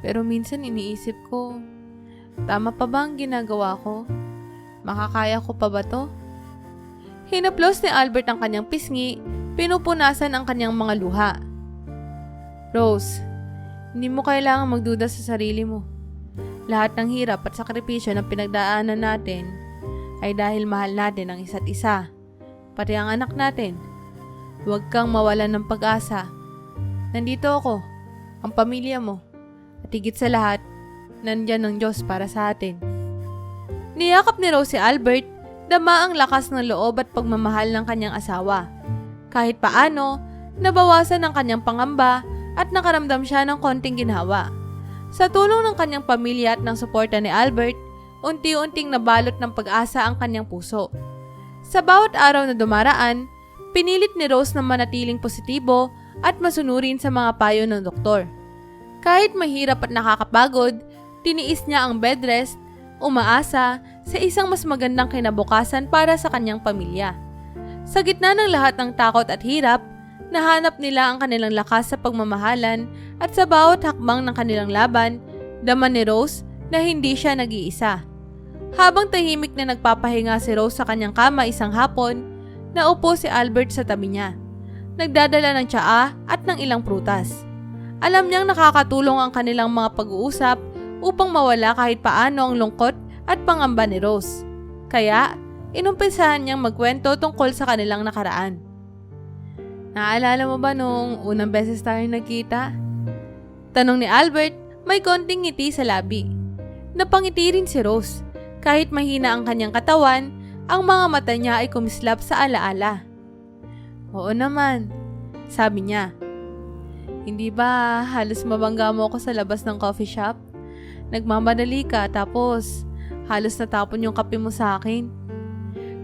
Pero minsan iniisip ko, tama pa ba ang ginagawa ko? Makakaya ko pa ba to?" Hinaplos ni Albert ang kanyang pisngi, pinupunasan ang kanyang mga luha. "Rose, hindi mo kailangang magduda sa sarili mo. Lahat ng hirap at sakripisyo na pinagdaanan natin ay dahil mahal natin ang isa't isa, pati ang anak natin. Huwag kang mawalan ng pag-asa. Nandito ako, ang pamilya mo, at higit sa lahat, nandyan ang Diyos para sa atin." Niyakap ni Rose si Albert, dama ang lakas ng loob at pagmamahal ng kanyang asawa. Kahit paano, nabawasan ang kanyang pangamba at nakaramdam siya ng konting ginhawa. Sa tulong ng kanyang pamilya at ng suporta ni Albert, unti-unting nabalot ng pag-asa ang kanyang puso. Sa bawat araw na dumaraan, pinilit ni Rose na manatiling positibo at masunurin sa mga payo ng doktor. Kahit mahirap at nakakapagod, tiniis niya ang bed rest, umaasa sa isang mas magandang kinabukasan para sa kanyang pamilya. Sa gitna ng lahat ng takot at hirap, nahanap nila ang kanilang lakas sa pagmamahalan at sa bawat hakbang ng kanilang laban, dama ni Rose na hindi siya nag-iisa. Habang tahimik na nagpapahinga si Rose sa kanyang kama isang hapon, naupo si Albert sa tabi niya. Nagdadala ng tsaa at ng ilang prutas. Alam niyang nakakatulong ang kanilang mga pag-uusap upang mawala kahit paano ang lungkot at pangamba ni Rose. Kaya, inumpisahan niyang magkwento tungkol sa kanilang nakaraan. "Naalala mo ba nung unang beses tayo nagkita?" Tanong ni Albert, may konting ngiti sa labi. Napangiti rin si Rose. Kahit mahina ang kanyang katawan, ang mga mata niya ay kumislap sa alaala. "Oo naman," sabi niya. "Hindi ba halos mabangga mo ako sa labas ng coffee shop? Nagmamadali ka tapos halos natapon yung kape mo sa akin."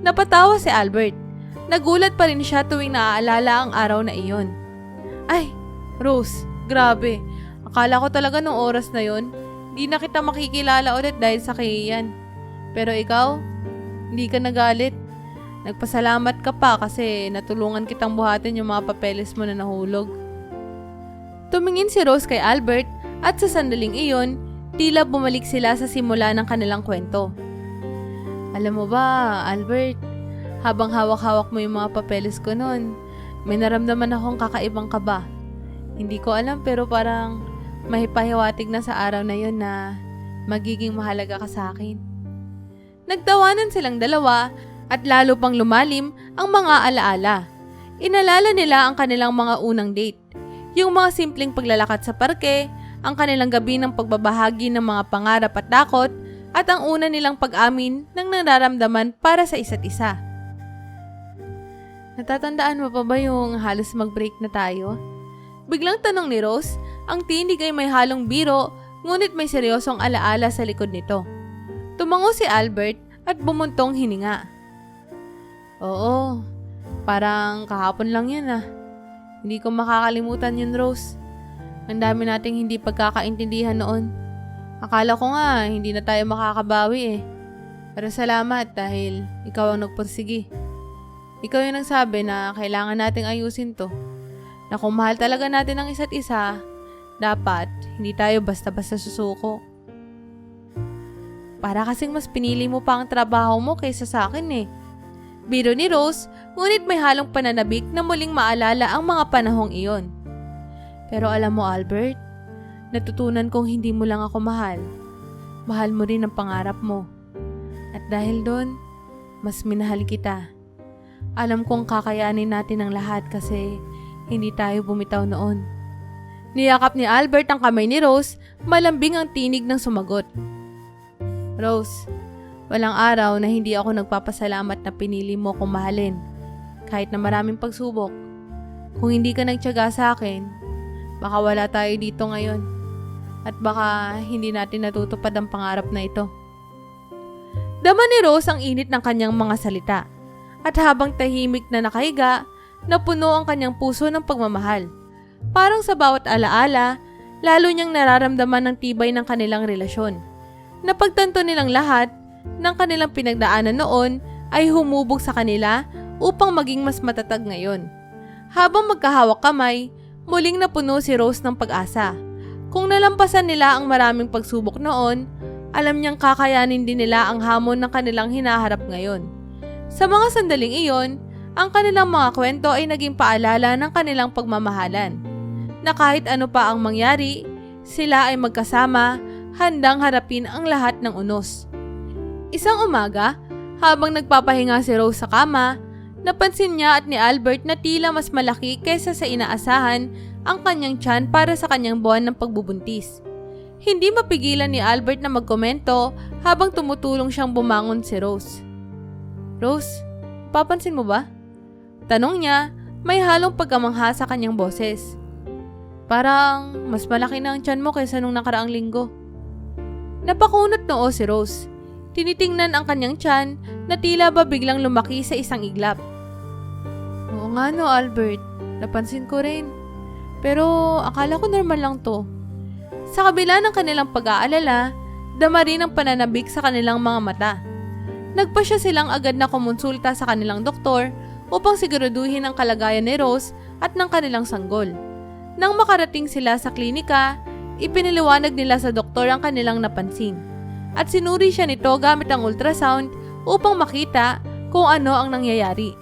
Napatawa si Albert. Nagulat pa rin siya tuwing naaalala ang araw na iyon. "Ay, Rose, grabe. Akala ko talaga nung oras na yon, di na kita makikilala ulit dahil sa kahiyan. Pero ikaw, hindi ka nagalit. Nagpasalamat ka pa kasi natulungan kitang buhatin yung mga papeles mo na nahulog." Tumingin si Rose kay Albert at sa sandaling iyon, tila bumalik sila sa simula ng kanilang kwento. "Alam mo ba, Albert, habang hawak-hawak mo yung mga papeles ko noon, may naramdaman akong kakaibang kaba. Hindi ko alam pero parang mahipahiwatig na sa araw na yon na magiging mahalaga ka sa akin." Nagtawanan silang dalawa at lalo pang lumalim ang mga alaala. Inalala nila ang kanilang mga unang date, yung mga simpleng paglalakad sa parke, ang kanilang gabi ng pagbabahagi ng mga pangarap at takot, at ang una nilang pag-amin ng nararamdaman para sa isa't isa. "Natatandaan mo pa ba yung halos mag-break na tayo?" Biglang tanong ni Rose, ang tinig ay may halong biro, ngunit may seryosong alaala sa likod nito. Tumango si Albert at bumuntong hininga. Oo, parang kahapon lang yan ah. Hindi ko makakalimutan yun, Rose. Ang dami nating hindi pagkakaintindihan noon. Akala ko nga hindi na tayo makakabawi eh. Pero salamat dahil ikaw ang nagpursige. Ikaw yung nagsabi na kailangan nating ayusin to. Na kung mahal talaga natin ang isa't isa, dapat hindi tayo basta-basta susuko. Para kasing mas pinili mo pa ang trabaho mo kaysa sa akin eh. Biro ni Rose, ngunit may halong pananabik na muling maalala ang mga panahong iyon. Pero alam mo Albert, natutunan kong hindi mo lang ako mahal. Mahal mo rin ang pangarap mo. At dahil doon, mas minahal kita. Alam kong kakayanin natin ang lahat kasi hindi tayo bumitaw noon. Niyakap ni Albert ang kamay ni Rose, malambing ang tinig ng sumagot. Rose, walang araw na hindi ako nagpapasalamat na pinili mo akong mahalin, kahit na maraming pagsubok. Kung hindi ka nagtiyaga sa akin, baka wala tayo dito ngayon. At baka hindi natin natutupad ang pangarap na ito. Dama ni Rose ang init ng kanyang mga salita. At habang tahimik na nakahiga, napuno ang kanyang puso ng pagmamahal. Parang sa bawat alaala, lalo niyang nararamdaman ang tibay ng kanilang relasyon. Napagtanto nilang lahat ng kanilang pinagdaanan noon ay humubog sa kanila upang maging mas matatag ngayon. Habang magkahawak kamay, muling napuno si Rose ng pag-asa. Kung nalampasan nila ang maraming pagsubok noon, alam niyang kakayanin din nila ang hamon ng kanilang hinaharap ngayon. Sa mga sandaling iyon, ang kanilang mga kwento ay naging paalala ng kanilang pagmamahalan. Na kahit ano pa ang mangyari, sila ay magkasama, handang harapin ang lahat ng unos. Isang umaga, habang nagpapahinga si Rose sa kama, napansin niya at ni Albert na tila mas malaki kaysa sa inaasahan ang kanyang tiyan para sa kanyang buwan ng pagbubuntis. Hindi mapigilan ni Albert na magkomento habang tumutulong siyang bumangon si Rose. Rose, papansin mo ba? Tanong niya, may halong pagkamangha sa kanyang boses. Parang mas malaki na ang tiyan mo kaysa nung nakaraang linggo. Napakunot noo si Rose. Tinitingnan ang kanyang tiyan na tila ba biglang lumaki sa isang iglap. Oo nga no, Albert. Napansin ko rin. Pero akala ko normal lang to. Sa kabila ng kanilang pag-aalala, dama rin ang pananabik sa kanilang mga mata. Nagpasya silang agad na kumonsulta sa kanilang doktor upang siguraduhin ang kalagayan ni Rose at ng kanilang sanggol. Nang makarating sila sa klinika, ipiniliwanag nila sa doktor ang kanilang napansin. At sinuri siya nito gamit ang ultrasound upang makita kung ano ang nangyayari.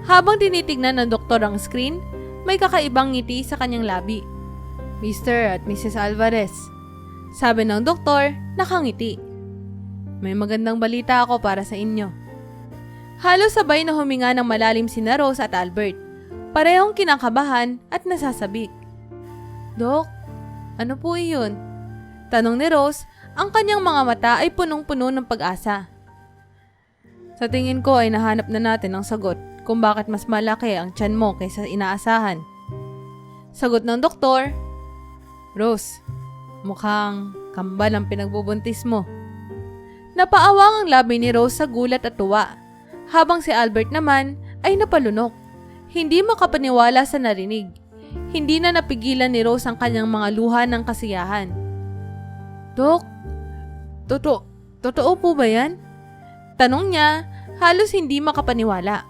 Habang tinitignan ng doktor ang screen, may kakaibang ngiti sa kanyang labi. Mr. at Mrs. Alvarez, sabi ng doktor, nakangiti. May magandang balita ako para sa inyo. Halos sabay na huminga ng malalim sina Rose at Albert. Parehong kinakabahan at nasasabik. Dok, ano po iyon? Tanong ni Rose, ang kanyang mga mata ay punong-puno ng pag-asa. Sa tingin ko ay nahanap na natin ang sagot kung bakit mas malaki ang tiyan mo kaysa inaasahan. Sagot ng doktor, Rose, mukhang kambal ang pinagbubuntis mo. Napaawang ang labi ni Rose sa gulat at tuwa, habang si Albert naman ay napalunok. Hindi makapaniwala sa narinig. Hindi na napigilan ni Rose ang kanyang mga luha ng kasiyahan. Dok, totoo po ba yan? Tanong niya, halos hindi makapaniwala.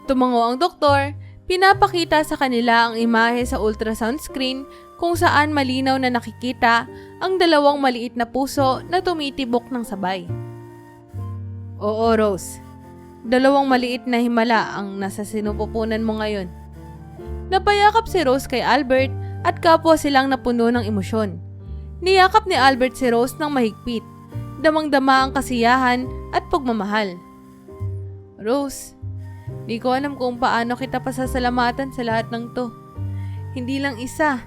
Tumango ang doktor, pinapakita sa kanila ang imahe sa ultrasound screen kung saan malinaw na nakikita ang dalawang maliit na puso na tumitibok ng sabay. Oo, Rose. Dalawang maliit na himala ang nasa sinupupunan mo ngayon. Napayakap si Rose kay Albert at kapwa silang napuno ng emosyon. Niyakap ni Albert si Rose ng mahigpit. Damang-dama ang kasiyahan at pagmamahal. Rose, di ko alam kung paano kita pasasalamatan sa lahat ng to. Hindi lang isa,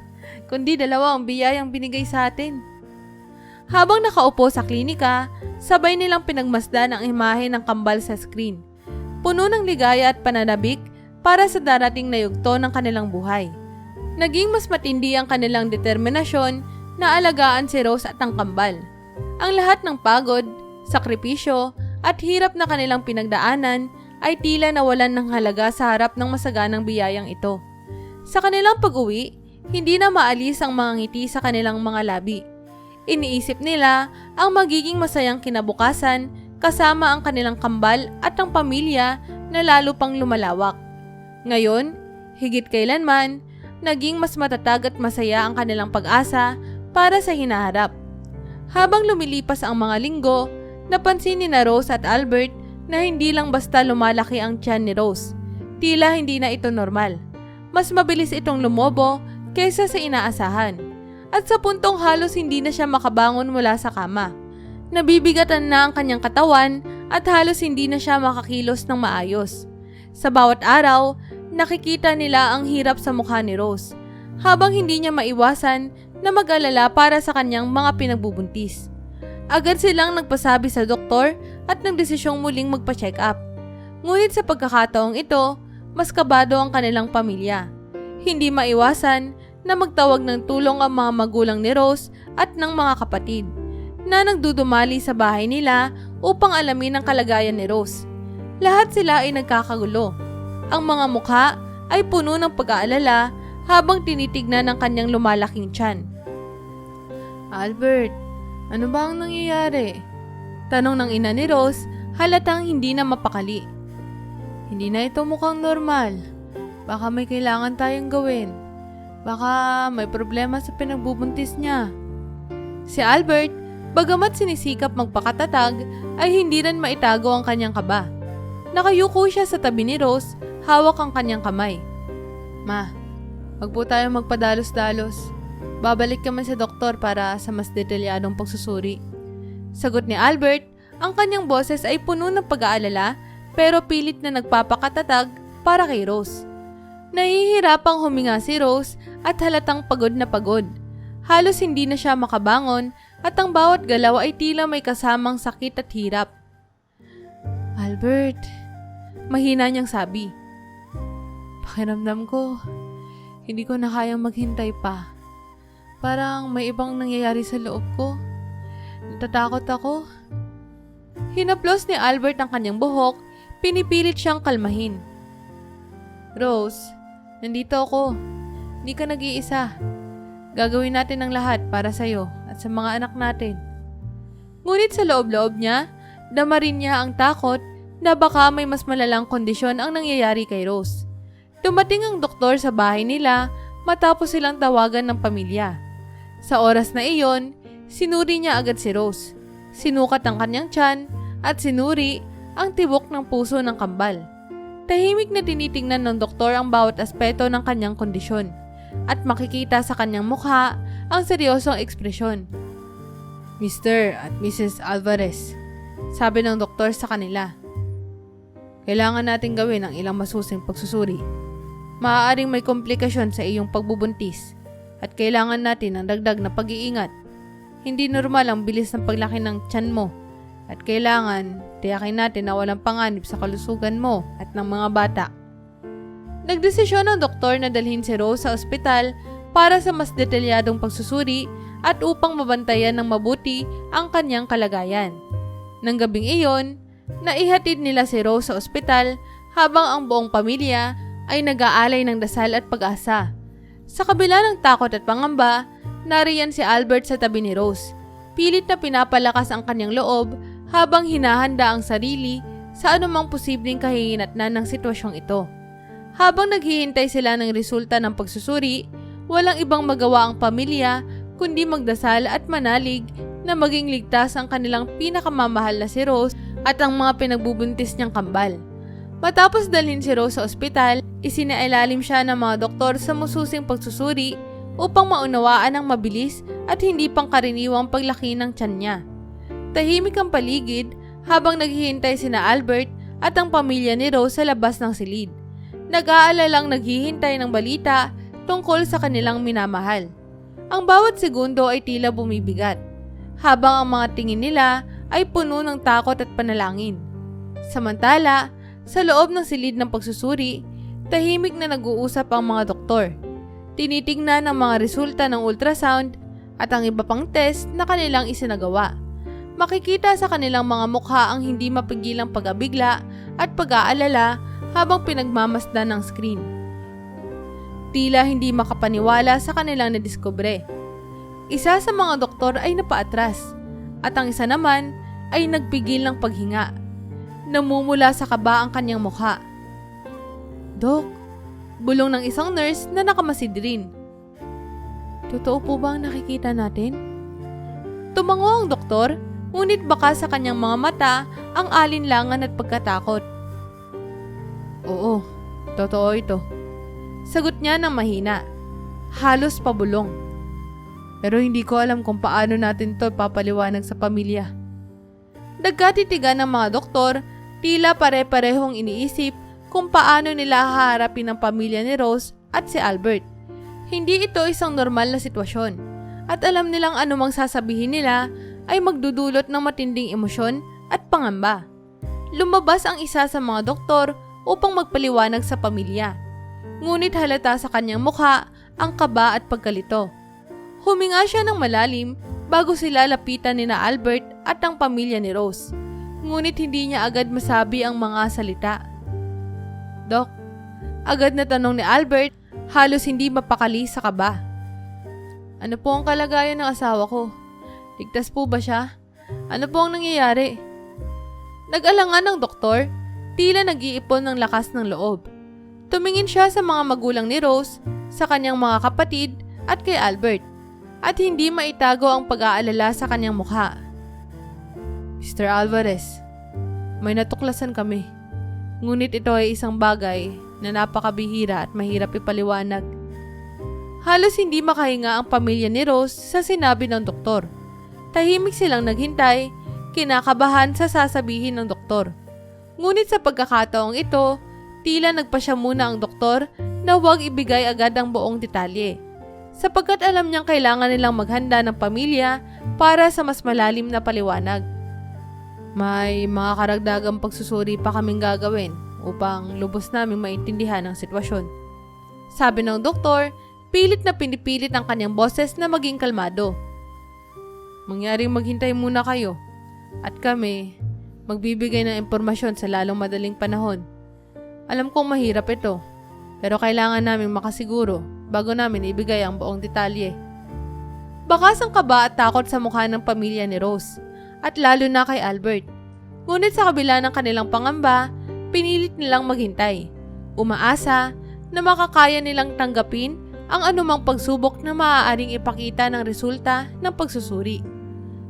kundi dalawa ang biyayang binigay sa atin. Habang nakaupo sa klinika, sabay nilang pinagmasdan ang imahe ng kambal sa screen. Puno ng ligaya at pananabik para sa darating na yugto ng kanilang buhay. Naging mas matindi ang kanilang determinasyon na alagaan si Rose at ang kambal. Ang lahat ng pagod, sakripisyo at hirap na kanilang pinagdaanan ay tila nawalan ng halaga sa harap ng masaganang biyayang ito. Sa kanilang pag-uwi, hindi na maalis ang mga ngiti sa kanilang mga labi. Iniisip nila ang magiging masayang kinabukasan kasama ang kanilang kambal at ang pamilya na lalo pang lumalawak. Ngayon, higit kailanman, naging mas matatag at masaya ang kanilang pag-asa para sa hinaharap. Habang lumilipas ang mga linggo, napansin ni Rose at Albert na hindi lang basta lumalaki ang tiyan ni Rose. Tila hindi na ito normal. Mas mabilis itong lumobo kaysa sa inaasahan. At sa puntong halos hindi na siya makabangon mula sa kama. Nabibigatan na ang kanyang katawan at halos hindi na siya makakilos ng maayos. Sa bawat araw, nakikita nila ang hirap sa mukha ni Rose, habang hindi niya maiwasan na mag-alala para sa kanyang mga pinagbubuntis. Agad silang nagpasabi sa doktor at nagdesisyong muling magpa-check up. Ngunit sa pagkakataong ito, mas kabado ang kanilang pamilya. Hindi maiwasan na magtawag ng tulong ang mga magulang ni Rose at ng mga kapatid na nagdudumali sa bahay nila upang alamin ang kalagayan ni Rose. Lahat sila ay nagkakagulo. Ang mga mukha ay puno ng pag-aalala habang tinitignan ng kanyang lumalaking tiyan. "Albert, ano ba ang nangyayari?" Tanong ng ina ni Rose, halatang hindi na mapakali. "Hindi na ito mukhang normal. Baka may kailangan tayong gawin. Baka may problema sa pinagbubuntis niya." Si Albert, bagamat sinisikap magpakatatag, ay hindi rin maitago ang kanyang kaba. Nakayuko siya sa tabi ni Rose, hawak ang kanyang kamay. "Ma, wag po tayong magpadalos-dalos. Babalik kami sa doktor para sa mas detalyadong pagsusuri." Sagot ni Albert, ang kanyang boses ay puno ng pag-aalala pero pilit na nagpapakatatag para kay Rose. Nahihirapang huminga si Rose at halatang pagod na pagod. Halos hindi na siya makabangon at ang bawat galaw ay tila may kasamang sakit at hirap. "Albert," mahina niyang sabi. "Pakiramdam ko, hindi ko na kayang maghintay pa. Parang may ibang nangyayari sa loob ko. Natatakot ako." Hinaplos ni Albert ang kanyang buhok, pinipilit siyang kalmahin. "Rose, nandito ako. Hindi ka nag-iisa. Gagawin natin ang lahat para sa'yo at sa mga anak natin." Ngunit sa loob-loob niya, dama rin niya ang takot na baka may mas malalang kondisyon ang nangyayari kay Rose. Dumating ang doktor sa bahay nila matapos silang tawagan ng pamilya. Sa oras na iyon, sinuri niya agad si Rose. Sinukat ang kanyang tiyan at sinuri ang tibok ng puso ng kambal. Tahimik na tinitingnan ng doktor ang bawat aspeto ng kanyang kondisyon at makikita sa kanyang mukha ang seryosong ekspresyon. "Mr. at Mrs. Alvarez," sabi ng doktor sa kanila, "kailangan natin gawin ang ilang masusing pagsusuri. Maaaring may komplikasyon sa iyong pagbubuntis at kailangan natin ng dagdag na pag-iingat. Hindi normal ang bilis ng paglaki ng tiyan mo at kailangan tiyakin natin na walang panganib sa kalusugan mo at ng mga bata." Nagdesisyon ng doktor na dalhin si Rose sa ospital para sa mas detalyadong pagsusuri at upang mabantayan ng mabuti ang kanyang kalagayan. Nang gabing iyon, naihatid nila si Rose sa ospital habang ang buong pamilya ay nag-aalay ng dasal at pag-asa. Sa kabila ng takot at pangamba, nariyan si Albert sa tabi ni Rose. Pilit na pinapalakas ang kanyang loob habang hinahanda ang sarili sa anumang posibleng kahihinatnan ng sitwasyong ito. Habang naghihintay sila ng resulta ng pagsusuri, walang ibang magawa ang pamilya kundi magdasal at manalig na maging ligtas ang kanilang pinakamamahal na si Rose at ang mga pinagbubuntis niyang kambal. Matapos dalhin si Rose sa ospital, isinailalim siya ng mga doktor sa masusing pagsusuri upang maunawaan ang mabilis at hindi pangkaraniwang paglaki ng tiyan niya. Tahimik ang paligid habang naghihintay sina Albert at ang pamilya ni Rose sa labas ng silid. Nag-aalalang naghihintay ng balita tungkol sa kanilang minamahal. Ang bawat segundo ay tila bumibigat, habang ang mga tingin nila ay puno ng takot at panalangin. Samantala, sa loob ng silid ng pagsusuri, tahimik na nag-uusap ang mga doktor. Tinitingnan ang mga resulta ng ultrasound at ang iba pang test na kanilang isinagawa. Makikita sa kanilang mga mukha ang hindi mapigilang pag-abigla at pag-aalala habang pinagmamasdan ng screen. Tila hindi makapaniwala sa kanilang nadiskubre. Isa sa mga doktor ay napaatras at ang isa naman ay nagpigil ng paghinga. Namumula sa kaba ang kanyang mukha. "Dok," bulong ng isang nurse na nakamasid rin. "Totoo po ba ang nakikita natin?" Tumango ang doktor, ngunit baka sa kanyang mga mata ang alinlangan at pagkatakot. "Oo, totoo ito," sagot niya ng mahina. Halos pabulong. "Pero hindi ko alam kung paano natin to papaliwanag sa pamilya." Nagkatitigan ng mga doktor, tila pare-parehong iniisip kung paano nila haharapin ang pamilya ni Rose at si Albert. Hindi ito isang normal na sitwasyon at alam nilang anumang sasabihin nila ay magdudulot ng matinding emosyon at pangamba. Lumabas ang isa sa mga doktor upang magpaliwanag sa pamilya. Ngunit halata sa kanyang mukha ang kaba at pagkalito. Huminga siya ng malalim bago sila lapitan ni na Albert at ang pamilya ni Rose. Ngunit hindi niya agad masabi ang mga salita. "Dok," agad na tanong ni Albert, halos hindi mapakali sa kaba. "Ano po ang kalagayan ng asawa ko? Ligtas po ba siya? Ano po ang nangyayari?" Nag-alangan ng doktor, tila nag-iipon ng lakas ng loob. Tumingin siya sa mga magulang ni Rose, sa kanyang mga kapatid at kay Albert, at hindi maitago ang pag-aalala sa kanyang mukha. "Mr. Alvarez, may natuklasan kami. Ngunit ito ay isang bagay na napakabihira at mahirap ipaliwanag." Halos hindi makahinga ang pamilya ni Rose sa sinabi ng doktor. Tahimik silang naghintay, kinakabahan sa sasabihin ng doktor. Ngunit sa pagkakataong ito, tila nagpasya muna ang doktor na huwag ibigay agad ang buong detalye, sapagkat alam niyang kailangan nilang maghanda ng pamilya para sa mas malalim na paliwanag. "May mga karagdagang pagsusuri pa kaming gagawin upang lubos naming maintindihan ang sitwasyon," sabi ng doktor, pilit na pinipilit ang kanyang boses na maging kalmado. "Mangyaring maghintay muna kayo at kami magbibigay ng impormasyon sa lalong madaling panahon. Alam kong mahirap ito, pero kailangan naming makasiguro bago namin ibigay ang buong detalye." Bakas ang kaba at takot sa mukha ng pamilya ni Rose, at lalo na kay Albert. Ngunit sa kabila ng kanilang pangamba, pinilit nilang maghintay. Umaasa na makakaya nilang tanggapin ang anumang pagsubok na maaaring ipakita ng resulta ng pagsusuri.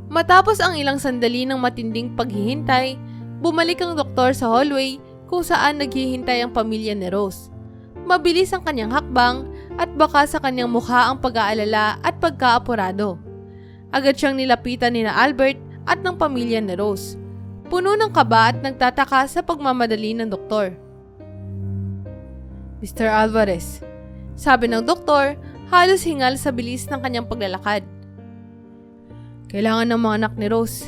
Matapos ang ilang sandali ng matinding paghihintay, bumalik ang doktor sa hallway kung saan naghihintay ang pamilya ni Rose. Mabilis ang kanyang hakbang at baka sa kanyang mukha ang pag-aalala at pagkaapurado. Agad siyang nilapitan ni na Albert at ng pamilya ni Rose, puno ng kaba at nagtataka sa pagmamadali ng doktor. "Mr. Alvarez," sabi ng doktor, halos hingal sa bilis ng kanyang paglalakad. "Kailangan ng mga anak ni Rose,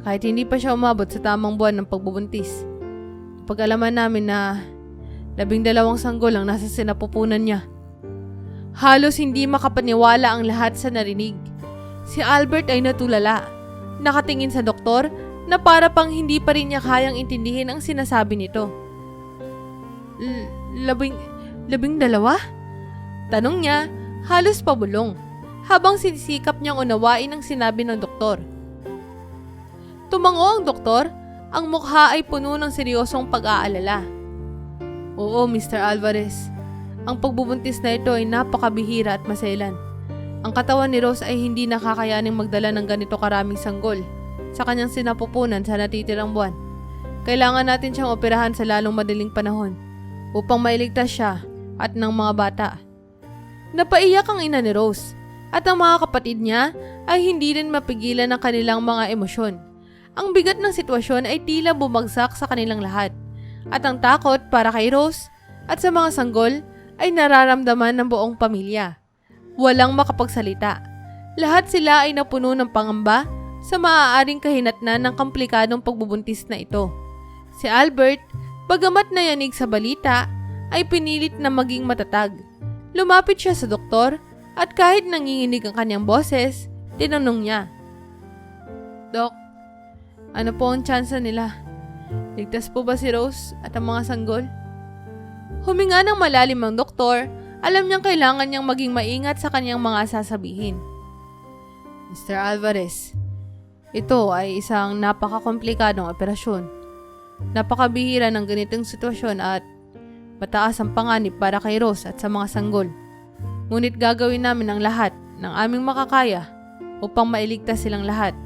kahit hindi pa siya umabot sa tamang buwan ng pagbubuntis. Pag-alaman namin na 12 sanggol ang nasa sinapupunan niya." Halos hindi makapaniwala ang lahat sa narinig. Si Albert ay natulala, nakatingin sa doktor na para pang hindi pa rin niya kayang intindihin ang sinasabi nito. Labing dalawa?" Tanong niya, halos pabulong, habang sinisikap niyang unawain ang sinabi ng doktor. Tumango ang doktor, ang mukha ay puno ng seryosong pag-aalala. "Oo, Mr. Alvarez. Ang pagbubuntis na ito ay napakabihira at maselan. Ang katawan ni Rose ay hindi nakakayaning magdala ng ganito karaming sanggol sa kanyang sinapupunan sa natitirang buwan. Kailangan natin siyang operahan sa lalong madaling panahon upang mailigtas siya at ng mga bata." Napaiyak ang ina ni Rose at ang mga kapatid niya ay hindi rin mapigilan ang kanilang mga emosyon. Ang bigat ng sitwasyon ay tila bumagsak sa kanilang lahat at ang takot para kay Rose at sa mga sanggol ay nararamdaman ng buong pamilya. Walang makapagsalita. Lahat sila ay napuno ng pangamba sa maaaring kahinatnan ng komplikadong pagbubuntis na ito. Si Albert, bagamat nayanig sa balita, ay pinilit na maging matatag. Lumapit siya sa doktor at kahit nanginginig ang kanyang boses, Tinanong niya. Dok, ano po ang tsansa nila? Ligtas po ba si Rose at ang mga sanggol? Huminga ng malalim ang doktor. Alam niyang kailangan niyang maging maingat sa kanyang mga sasabihin. Mr. Alvarez, ito ay isang napakakomplikadong operasyon. Napakabihira ng ganitong sitwasyon at mataas ang panganib para kay Rose at sa mga sanggol. Ngunit gagawin namin ang lahat ng aming makakaya upang mailigtas silang lahat.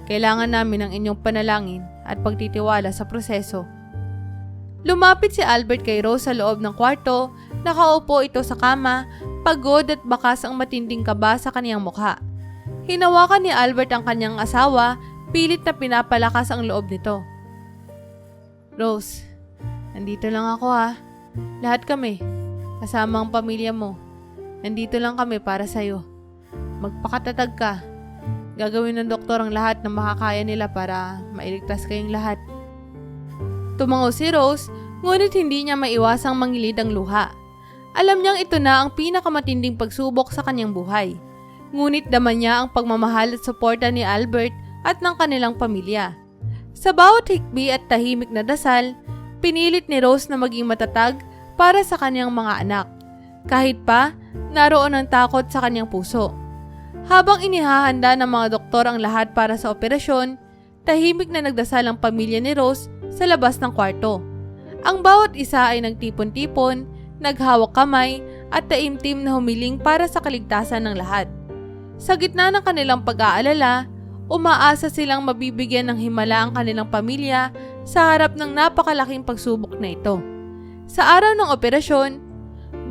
Kailangan namin ang inyong panalangin at pagtitiwala sa proseso. Lumapit si Albert kay Rose sa loob ng kwarto. Nakaupo ito sa kama, pagod at bakas ang matinding kaba sa kaniyang mukha. Hinawakan ni Albert ang kanyang asawa, pilit na pinapalakas ang loob nito. Rose, nandito lang ako ha. Lahat kami, kasama ang pamilya mo. Nandito lang kami para sa'yo. Magpakatatag ka. Gagawin ng doktor ang lahat na makakaya nila para mailigtas kayong lahat. Tumango si Rose, ngunit hindi niya maiwasang mangilid ang luha. Alam niyang ito na ang pinakamatinding pagsubok sa kanyang buhay. Ngunit daman niya ang pagmamahal at suporta ni Albert at ng kanilang pamilya. Sa bawat hikbi at tahimik na dasal, pinilit ni Rose na maging matatag para sa kanyang mga anak. Kahit pa, naroon ang takot sa kanyang puso. Habang inihahanda ng mga doktor ang lahat para sa operasyon, tahimik na nagdasal ang pamilya ni Rose sa labas ng kwarto. Ang bawat isa ay nagtipon-tipon, naghawak kamay at taimtim na humiling para sa kaligtasan ng lahat. Sa gitna ng kanilang pag-aalala, umaasa silang mabibigyan ng himala ang kanilang pamilya sa harap ng napakalaking pagsubok na ito. Sa araw ng operasyon,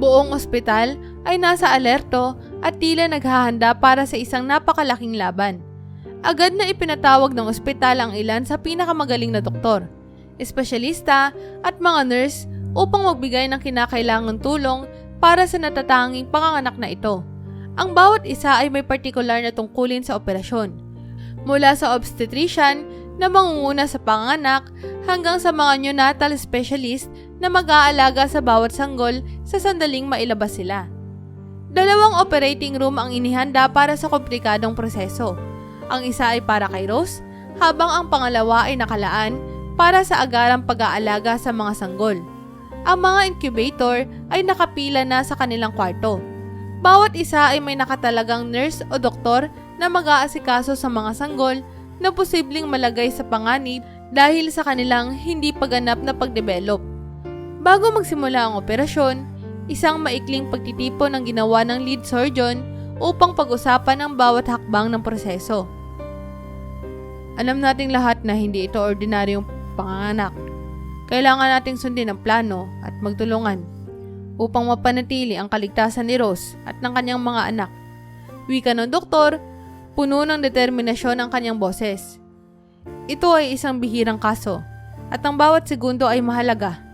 buong ospital ay nasa alerto at tila naghahanda para sa isang napakalaking laban. Agad na ipinatawag ng ospital ang ilan sa pinakamagaling na doktor, espesyalista at mga nurse upang magbigay ng kinakailangang tulong para sa natatanging panganganak na ito. Ang bawat isa ay may partikular na tungkulin sa operasyon. Mula sa obstetrician na mangunguna sa panganganak hanggang sa mga neonatal specialist na mag-aalaga sa bawat sanggol sa sandaling mailabas sila. 2 operating room ang inihanda para sa komplikadong proseso. Ang isa ay para kay Rose, habang ang pangalawa ay nakalaan para sa agarang pag-aalaga sa mga sanggol. Ang mga incubator ay nakapila na sa kanilang kwarto. Bawat isa ay may nakatalagang nurse o doktor na mag-aasikaso sa mga sanggol na posibleng malagay sa panganib dahil sa kanilang hindi paganap na pagdevelop. Bago magsimula ang operasyon, isang maikling pagtitipon ang ginawa ng lead surgeon upang pag-usapan ang bawat hakbang ng proseso. Alam nating lahat na hindi ito ordinaryong panganganak. Kailangan nating sundin ang plano at magtulungan upang mapanatili ang kaligtasan ni Rose at ng kanyang mga anak. Wika ng doktor, puno ng determinasyon ang kanyang boses. Ito ay isang bihirang kaso at ang bawat segundo ay mahalaga.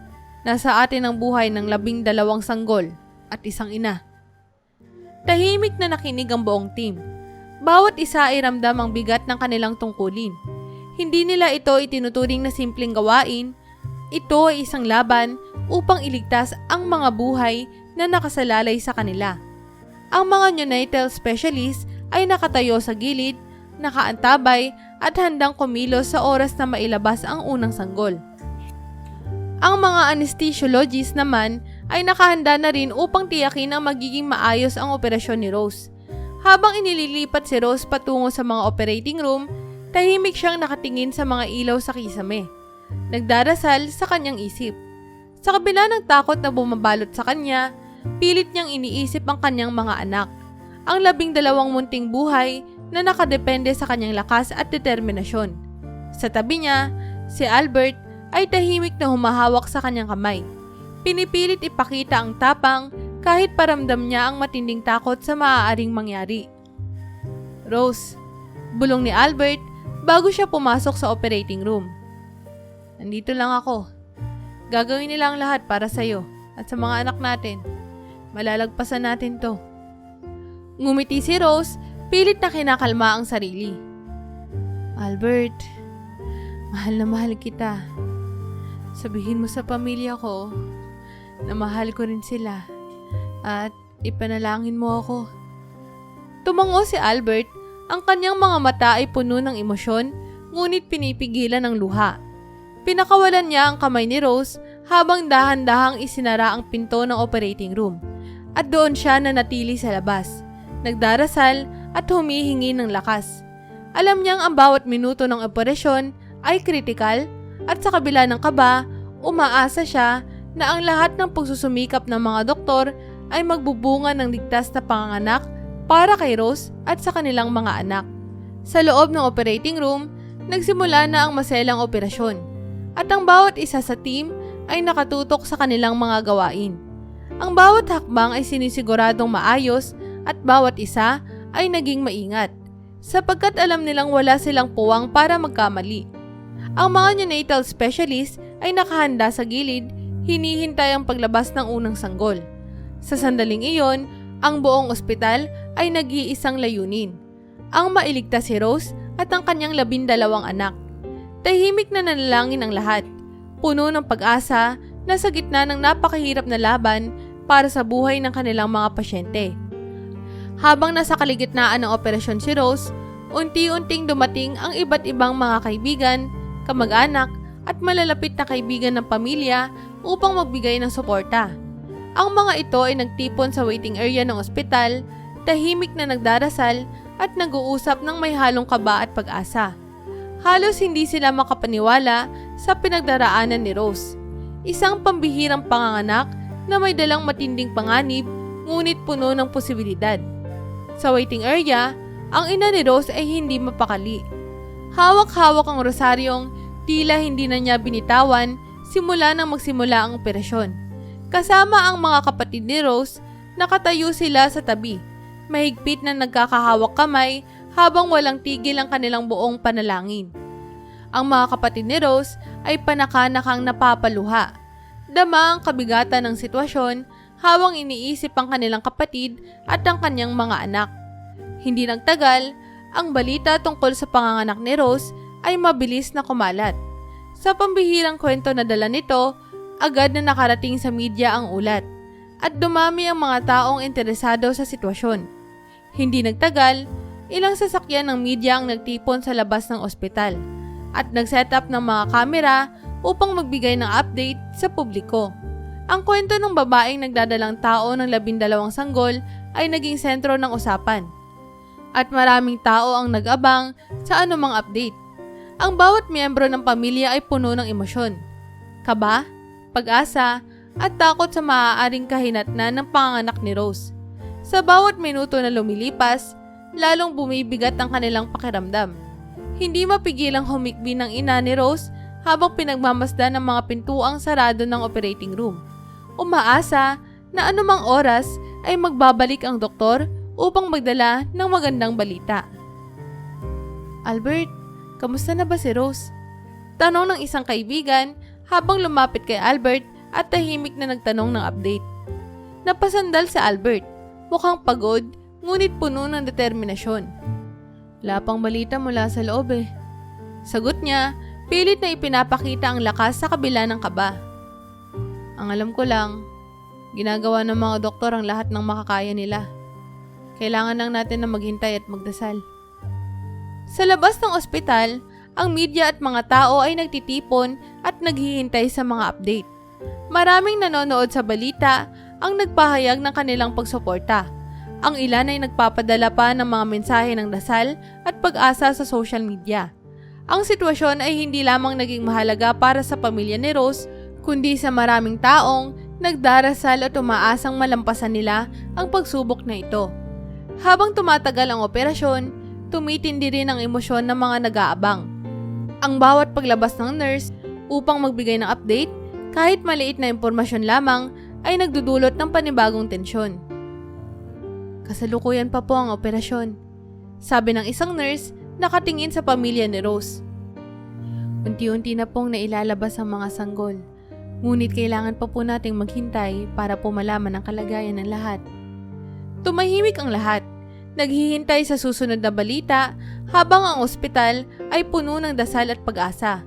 Nasa atin ang buhay ng 12 sanggol at isang ina. Tahimik na nakinig ang buong team. Bawat isa ay ramdam ang bigat ng kanilang tungkulin. Hindi nila ito itinuturing na simpleng gawain. Ito ay isang laban upang iligtas ang mga buhay na nakasalalay sa kanila. Ang mga neonatal specialist ay nakatayo sa gilid, nakaantabay at handang kumilos sa oras na mailabas ang unang sanggol. Ang mga anesthesiologist naman ay nakahanda na rin upang tiyakin ang magiging maayos ang operasyon ni Rose. Habang inililipat si Rose patungo sa mga operating room, tahimik siyang nakatingin sa mga ilaw sa kisame. Nagdarasal sa kanyang isip. Sa kabila ng takot na bumabalot sa kanya, pilit niyang iniisip ang kanyang mga anak. Ang 12 munting buhay na nakadepende sa kanyang lakas at determinasyon. Sa tabi niya, si Albert ay tahimik na humahawak sa kanyang kamay. Pinipilit ipakita ang tapang kahit paramdam niya ang matinding takot sa maaaring mangyari. Rose, bulong ni Albert bago siya pumasok sa operating room. Nandito lang ako. Gagawin nila ang lahat para sa'yo at sa mga anak natin. Malalagpasan natin to. Ngumiti si Rose, pilit na kinakalma ang sarili. Albert, mahal na mahal kita. Sabihin mo sa pamilya ko na mahal ko rin sila at ipanalangin mo ako. Tumango si Albert, Ang kanyang mga mata ay puno ng emosyon, ngunit pinipigilan ng luha. Pinakawalan niya ang kamay ni Rose habang dahan-dahang isinara ang pinto ng operating room. At doon siya nanatili sa labas, nagdarasal at humihingi ng lakas. Alam niyang ang bawat minuto ng operasyon ay kritikal at sa kabila ng kaba, umaasa siya na ang lahat ng pagsusumikap ng mga doktor ay magbubunga ng ligtas na panganganak para kay Rose at sa kanilang mga anak. Sa loob ng operating room, nagsimula na ang maselang operasyon at ang bawat isa sa team ay nakatutok sa kanilang mga gawain. Ang bawat hakbang ay sinisiguradong maayos at bawat isa ay naging maingat sapagkat alam nilang wala silang puwang para magkamali. Ang mga neonatal specialist ay nakahanda sa gilid, hinihintay ang paglabas ng unang sanggol. Sa sandaling iyon, ang buong ospital ay nag-iisang layunin, ang mailigtas si Rose at ang kanyang 12 anak. Tahimik na nanalangin ang lahat, puno ng pag-asa na sa gitna ng napakahirap na laban para sa buhay ng kanilang mga pasyente. Habang nasa kaligitnaan ng operasyon si Rose, unti-unting dumating ang iba't ibang mga kaibigan, kamag-anak at malalapit na kaibigan ng pamilya upang magbigay ng suporta. Ang mga ito ay nagtipon sa waiting area ng ospital, tahimik na nagdarasal at nag-uusap ng may halong kaba at pag-asa. Halos hindi sila makapaniwala sa pinagdaraanan ni Rose. Isang pambihirang panganganak na may dalang matinding panganib ngunit puno ng posibilidad. Sa waiting area, ang ina ni Rose ay hindi mapakali. Hawak-hawak ang rosaryong tila hindi na niya binitawan simula nang magsimula ang operasyon. Kasama ang mga kapatid ni Rose, nakatayo sila sa tabi, mahigpit na nagkakahawak kamay habang walang tigil ang kanilang buong panalangin. Ang mga kapatid ni Rose ay panakanakang napapaluha. Dama ang kabigatan ng sitwasyon habang iniisip ang kanilang kapatid at ang kanyang mga anak. Hindi nagtagal, ang balita tungkol sa panganganak ni Rose ay mabilis na kumalat. Sa pambihirang kwento na dala nito, agad na nakarating sa media ang ulat at dumami ang mga taong interesado sa sitwasyon. Hindi nagtagal, ilang sasakyan ng media ang nagtipon sa labas ng ospital at nag-set up ng mga kamera upang magbigay ng update sa publiko. Ang kwento ng babaeng nagdadalang tao ng 12 sanggol ay naging sentro ng usapan. At maraming tao ang nag-abang sa anumang update. Ang bawat miyembro ng pamilya ay puno ng emosyon, kaba, pag-asa, at takot sa maaaring kahinatnan ng panganganak ni Rose. Sa bawat minuto na lumilipas, lalong bumibigat ang kanilang pakiramdam. Hindi mapigilang humikbi ng ina ni Rose habang pinagmamasdan ng mga pintuang sarado ng operating room. Umaasa na anumang oras ay magbabalik ang doktor upang magdala ng magandang balita. Albert, kamusta na ba si Rose? Tanong ng isang kaibigan habang lumapit kay Albert at tahimik na nagtanong ng update. Napasandal si Albert, mukhang pagod ngunit puno ng determinasyon. Wala pang balita mula sa loob eh. Sagot niya, pilit na ipinapakita ang lakas sa kabila ng kaba. Ang alam ko lang, ginagawa ng mga doktor ang lahat ng makakaya nila. Kailangan lang natin na maghintay at magdasal. Sa labas ng ospital, ang media at mga tao ay nagtitipon at naghihintay sa mga update. Maraming nanonood sa balita ang nagpahayag ng kanilang pagsuporta. Ang ilan ay nagpapadala pa ng mga mensahe ng dasal at pag-asa sa social media. Ang sitwasyon ay hindi lamang naging mahalaga para sa pamilya ni Rose, kundi sa maraming taong nagdarasal at umaasang malampasan nila ang pagsubok na ito. Habang tumatagal ang operasyon, tumitindi rin ang emosyon ng mga nag-aabang. Ang bawat paglabas ng nurse upang magbigay ng update, kahit maliit na impormasyon lamang, ay nagdudulot ng panibagong tensyon. Kasalukuyan pa po ang operasyon, sabi ng isang nurse nakatingin sa pamilya ni Rose. Unti-unti na pong nailalabas ang mga sanggol, ngunit kailangan pa po nating maghintay para po malaman ang kalagayan ng lahat. Tumahimik ang lahat, naghihintay sa susunod na balita habang ang ospital ay puno ng dasal at pag-asa.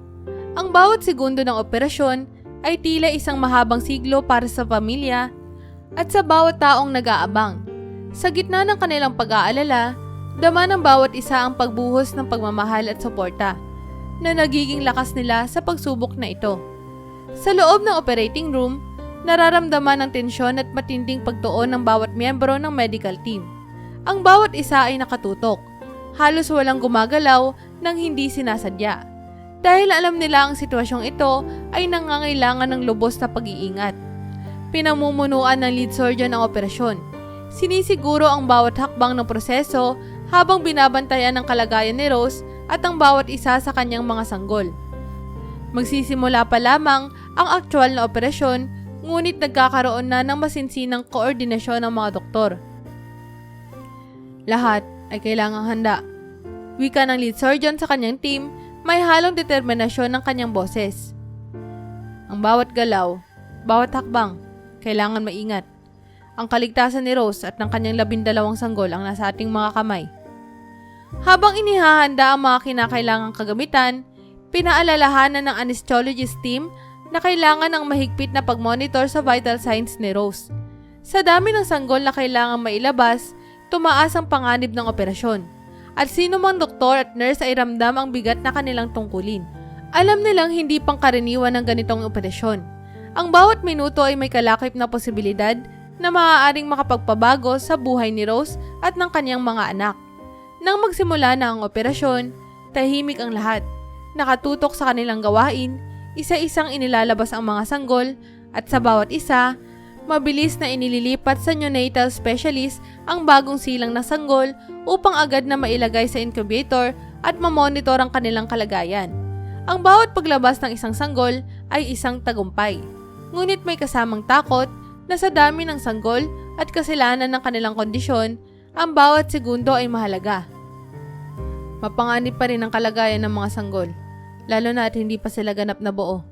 Ang bawat segundo ng operasyon ay tila isang mahabang siglo para sa pamilya at sa bawat taong nag-aabang. Sa gitna ng kanilang pag-aalala, Dama ng bawat isa ang pagbuhos ng pagmamahal at suporta na nagiging lakas nila sa pagsubok na ito. Sa loob ng operating room, nararamdaman ang tensyon at matinding pagtuon ng bawat miyembro ng medical team. Ang bawat isa ay nakatutok, halos walang gumagalaw nang hindi sinasadya. Dahil alam nila ang sitwasyong ito ay nangangailangan ng lubos na pag-iingat. Pinamumunuan ng lead surgeon ang operasyon. Sinisiguro ang bawat hakbang ng proseso habang binabantayan ang kalagayan ni Rose at ang bawat isa sa kanyang mga sanggol. Magsisimula pa lamang ang aktwal na operasyon, ngunit nagkakaroon na ng masinsinang koordinasyon ng mga doktor. Lahat ay kailangang handa. Wika ng lead surgeon sa kanyang team, may halong determinasyon ng kanyang boses. Ang bawat galaw, bawat hakbang, kailangan maingat. Ang kaligtasan ni Rose at ng kanyang 12 sanggol ang nasa ating mga kamay. Habang inihahanda ang mga kinakailangang kagamitan, pinaalalahanan ng anesthesiologist team na kailangan ng mahigpit na pagmonitor sa vital signs ni Rose. Sa dami ng sanggol na kailangang mailabas, tumaas ang panganib ng operasyon. At sino mang doktor at nurse ay ramdam ang bigat na kanilang tungkulin. Alam nilang hindi pangkaraniwan ng ganitong operasyon. Ang bawat minuto ay may kalakip na posibilidad na maaaring makapagpabago sa buhay ni Rose at ng kanyang mga anak. Nang magsimula na ang operasyon, tahimik ang lahat. Nakatutok sa kanilang gawain, isa-isang inilalabas ang mga sanggol at sa bawat isa, mabilis na inililipat sa neonatal specialist ang bagong silang na sanggol upang agad na mailagay sa incubator at mamonitor ang kanilang kalagayan. Ang bawat paglabas ng isang sanggol ay isang tagumpay. Ngunit may kasamang takot na sa dami ng sanggol at kasilanan ng kanilang kondisyon, ang bawat segundo ay mahalaga. Mapanganib pa rin ang kalagayan ng mga sanggol, lalo na at hindi pa sila ganap na buo.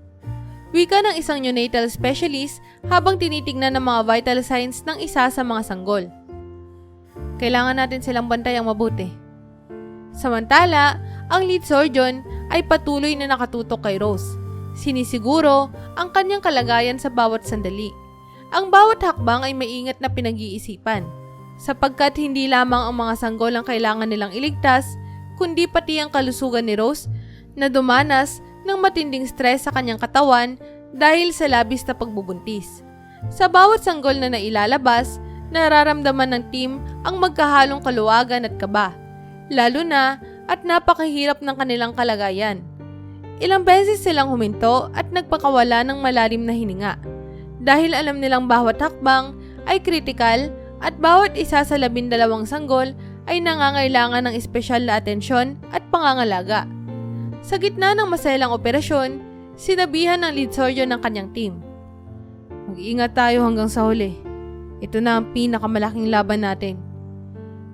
Wika ng isang neonatal specialist habang tinitignan ng mga vital signs ng isa sa mga sanggol. Kailangan natin silang bantayang mabuti. Samantala, ang lead surgeon ay patuloy na nakatutok kay Rose. Sinisiguro ang kanyang kalagayan sa bawat sandali. Ang bawat hakbang ay maingat na pinag-iisipan, sapagkat hindi lamang ang mga sanggol ang kailangan nilang iligtas, kundi pati ang kalusugan ni Rose na dumanas ng matinding stress sa kanyang katawan dahil sa labis na pagbubuntis. Sa bawat sanggol na nailalabas, nararamdaman ng team ang magkahalong kaluwagan at kaba, lalo na at napakahirap ng kanilang kalagayan. Ilang beses silang huminto at nagpakawala ng malalim na hininga. Dahil alam nilang bawat hakbang ay kritikal at bawat isa sa 12 sanggol ay nangangailangan ng espesyal na atensyon at pangangalaga. Sa gitna ng maselang operasyon, sinabihan ng lead surgeon ng kanyang team, "Mag-iingat tayo hanggang sa huli. Ito na ang pinakamalaking laban natin."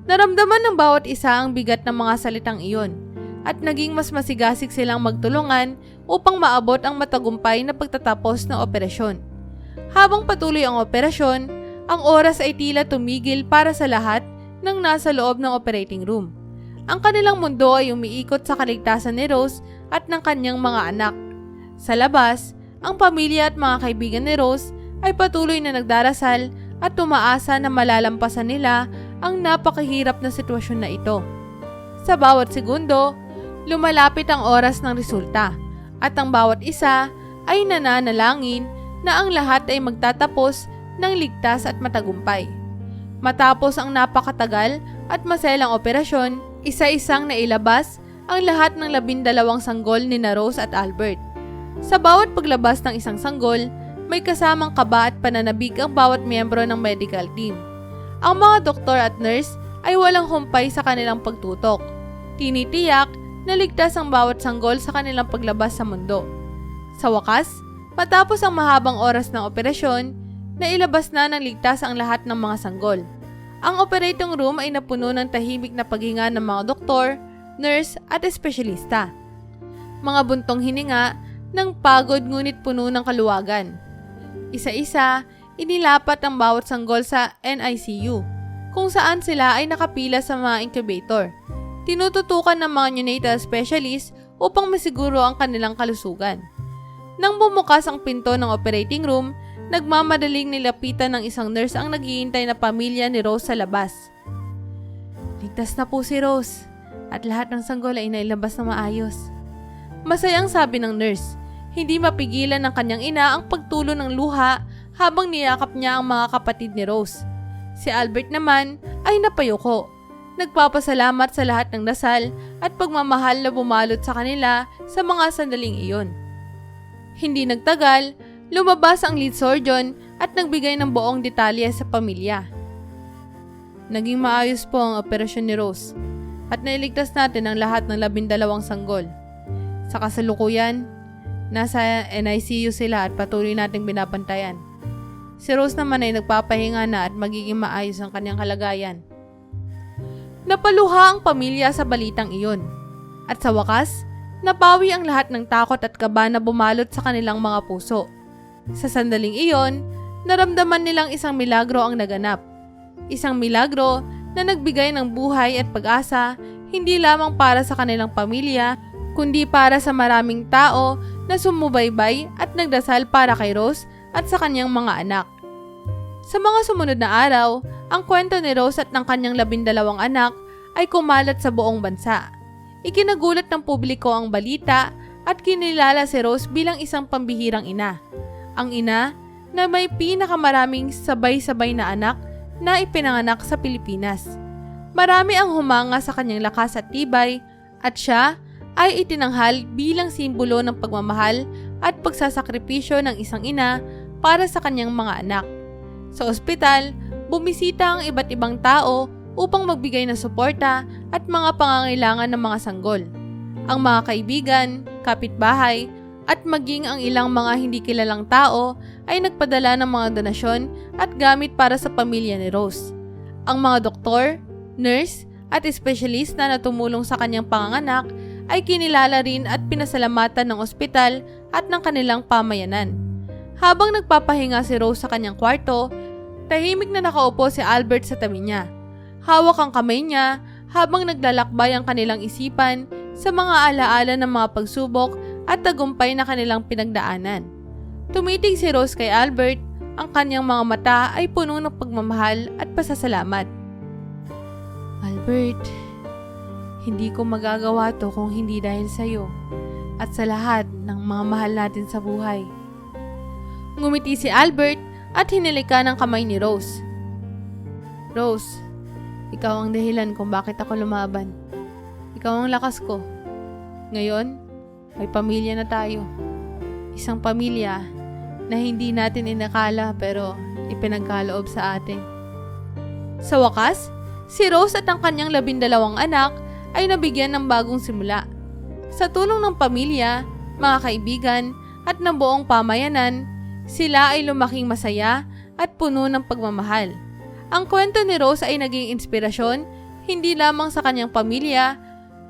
Naramdaman ng bawat isa ang bigat ng mga salitang iyon at naging mas masigasig silang magtulungan upang maabot ang matagumpay na pagtatapos ng operasyon. Habang patuloy ang operasyon, ang oras ay tila tumigil para sa lahat ng nasa loob ng operating room. Ang kanilang mundo ay umiikot sa kaligtasan ni Rose at ng kanyang mga anak. Sa labas, ang pamilya at mga kaibigan ni Rose ay patuloy na nagdarasal at tumaasa na malalampasan nila ang napakahirap na sitwasyon na ito. Sa bawat segundo, lumalapit ang oras ng resulta at ang bawat isa ay nananalangin na ang lahat ay magtatapos ng ligtas at matagumpay. Matapos ang napakatagal at maselang operasyon, isa-isang nailabas ang lahat ng 12 sanggol ni Rose at Albert. Sa bawat paglabas ng isang sanggol, may kasamang kaba at pananabik ang bawat miyembro ng medical team. Ang mga doktor at nurse ay walang humpay sa kanilang pagtutok. Tinitiyak na ligtas ang bawat sanggol sa kanilang paglabas sa mundo. Sa wakas, matapos ang mahabang oras ng operasyon, nailabas na ng ligtas ang lahat ng mga sanggol. Ang operating room ay napuno ng tahimik na paghinga ng mga doktor, nurse at espesyalista. Mga buntong hininga ng pagod ngunit puno ng kaluwagan. Isa-isa, inilapat ang bawat sanggol sa NICU, kung saan sila ay nakapila sa mga incubator. Tinututukan ng mga neonatal specialist upang masiguro ang kanilang kalusugan. Nang bumukas ang pinto ng operating room, nagmamadaling nilapitan ng isang nurse ang naghihintay na pamilya ni Rose sa labas. Ligtas na po si Rose at lahat ng sanggol ay nailabas na maayos. Masayang sabi ng nurse, hindi mapigilan ng kanyang ina ang pagtulo ng luha habang niyakap niya ang mga kapatid ni Rose. Si Albert naman ay napayuko. Nagpapasalamat sa lahat ng dasal at pagmamahal na bumalot sa kanila sa mga sandaling iyon. Hindi nagtagal, lumabas ang lead surgeon at nagbigay ng buong detalye sa pamilya. Naging maayos po ang operasyon ni Rose at nailigtas natin ang lahat ng 12 sanggol. Sa kasalukuyan, nasa NICU sila at patuloy nating binabantayan. Si Rose naman ay nagpapahinga na at magiging maayos ang kanyang kalagayan. Napaluha ang pamilya sa balitang iyon. At sa wakas, napawi ang lahat ng takot at kaba na bumalot sa kanilang mga puso. Sa sandaling iyon, naramdaman nilang isang milagro ang naganap. Isang milagro na nagbigay ng buhay at pag-asa hindi lamang para sa kanilang pamilya, kundi para sa maraming tao na sumubaybay at nagdasal para kay Rose at sa kanyang mga anak. Sa mga sumunod na araw, ang kwento ni Rose at ng kanyang 12 anak ay kumalat sa buong bansa. Ikinagulat ng publiko ang balita at kinilala si Rose bilang isang pambihirang ina. Ang ina na may pinakamaraming sabay-sabay na anak na ipinanganak sa Pilipinas. Marami ang humanga sa kanyang lakas at tibay at siya ay itinanghal bilang simbolo ng pagmamahal at pagsasakripisyo ng isang ina para sa kanyang mga anak. Sa ospital, bumisita ang iba't ibang tao upang magbigay ng suporta at mga pangangailangan ng mga sanggol. Ang mga kaibigan, kapitbahay, at maging ang ilang mga hindi kilalang tao ay nagpadala ng mga donasyon at gamit para sa pamilya ni Rose. Ang mga doktor, nurse, at espesyalista na tumulong sa kanyang panganganak ay kinilala rin at pinasalamatan ng ospital at ng kanilang pamayanan. Habang nagpapahinga si Rose sa kanyang kwarto, tahimik na nakaupo si Albert sa tabi niya. Hawak ang kamay niya habang naglalakbay ang kanilang isipan sa mga alaala ng mga pagsubok at tagumpay na kanilang pinagdaanan. Tumitig si Rose kay Albert, ang kanyang mga mata ay puno ng pagmamahal at pasasalamat. Albert, hindi ko magagawa to kung hindi dahil sa iyo at sa lahat ng mga mahal natin sa buhay. Ngumiti si Albert at hinilika ng kamay ni Rose. Rose, ikaw ang dahilan kung bakit ako lumaban. Ikaw ang lakas ko. Ngayon, may pamilya na tayo. Isang pamilya na hindi natin inakala pero ipinagkaloob sa atin. Sa wakas, si Rose at ang kanyang 12 anak ay nabigyan ng bagong simula. Sa tulong ng pamilya, mga kaibigan at ng buong pamayanan, sila ay lumaking masaya at puno ng pagmamahal. Ang kwento ni Rose ay naging inspirasyon hindi lamang sa kanyang pamilya,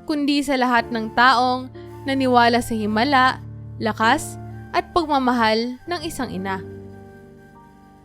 kundi sa lahat ng taong naniwala sa himala, lakas at pagmamahal ng isang ina.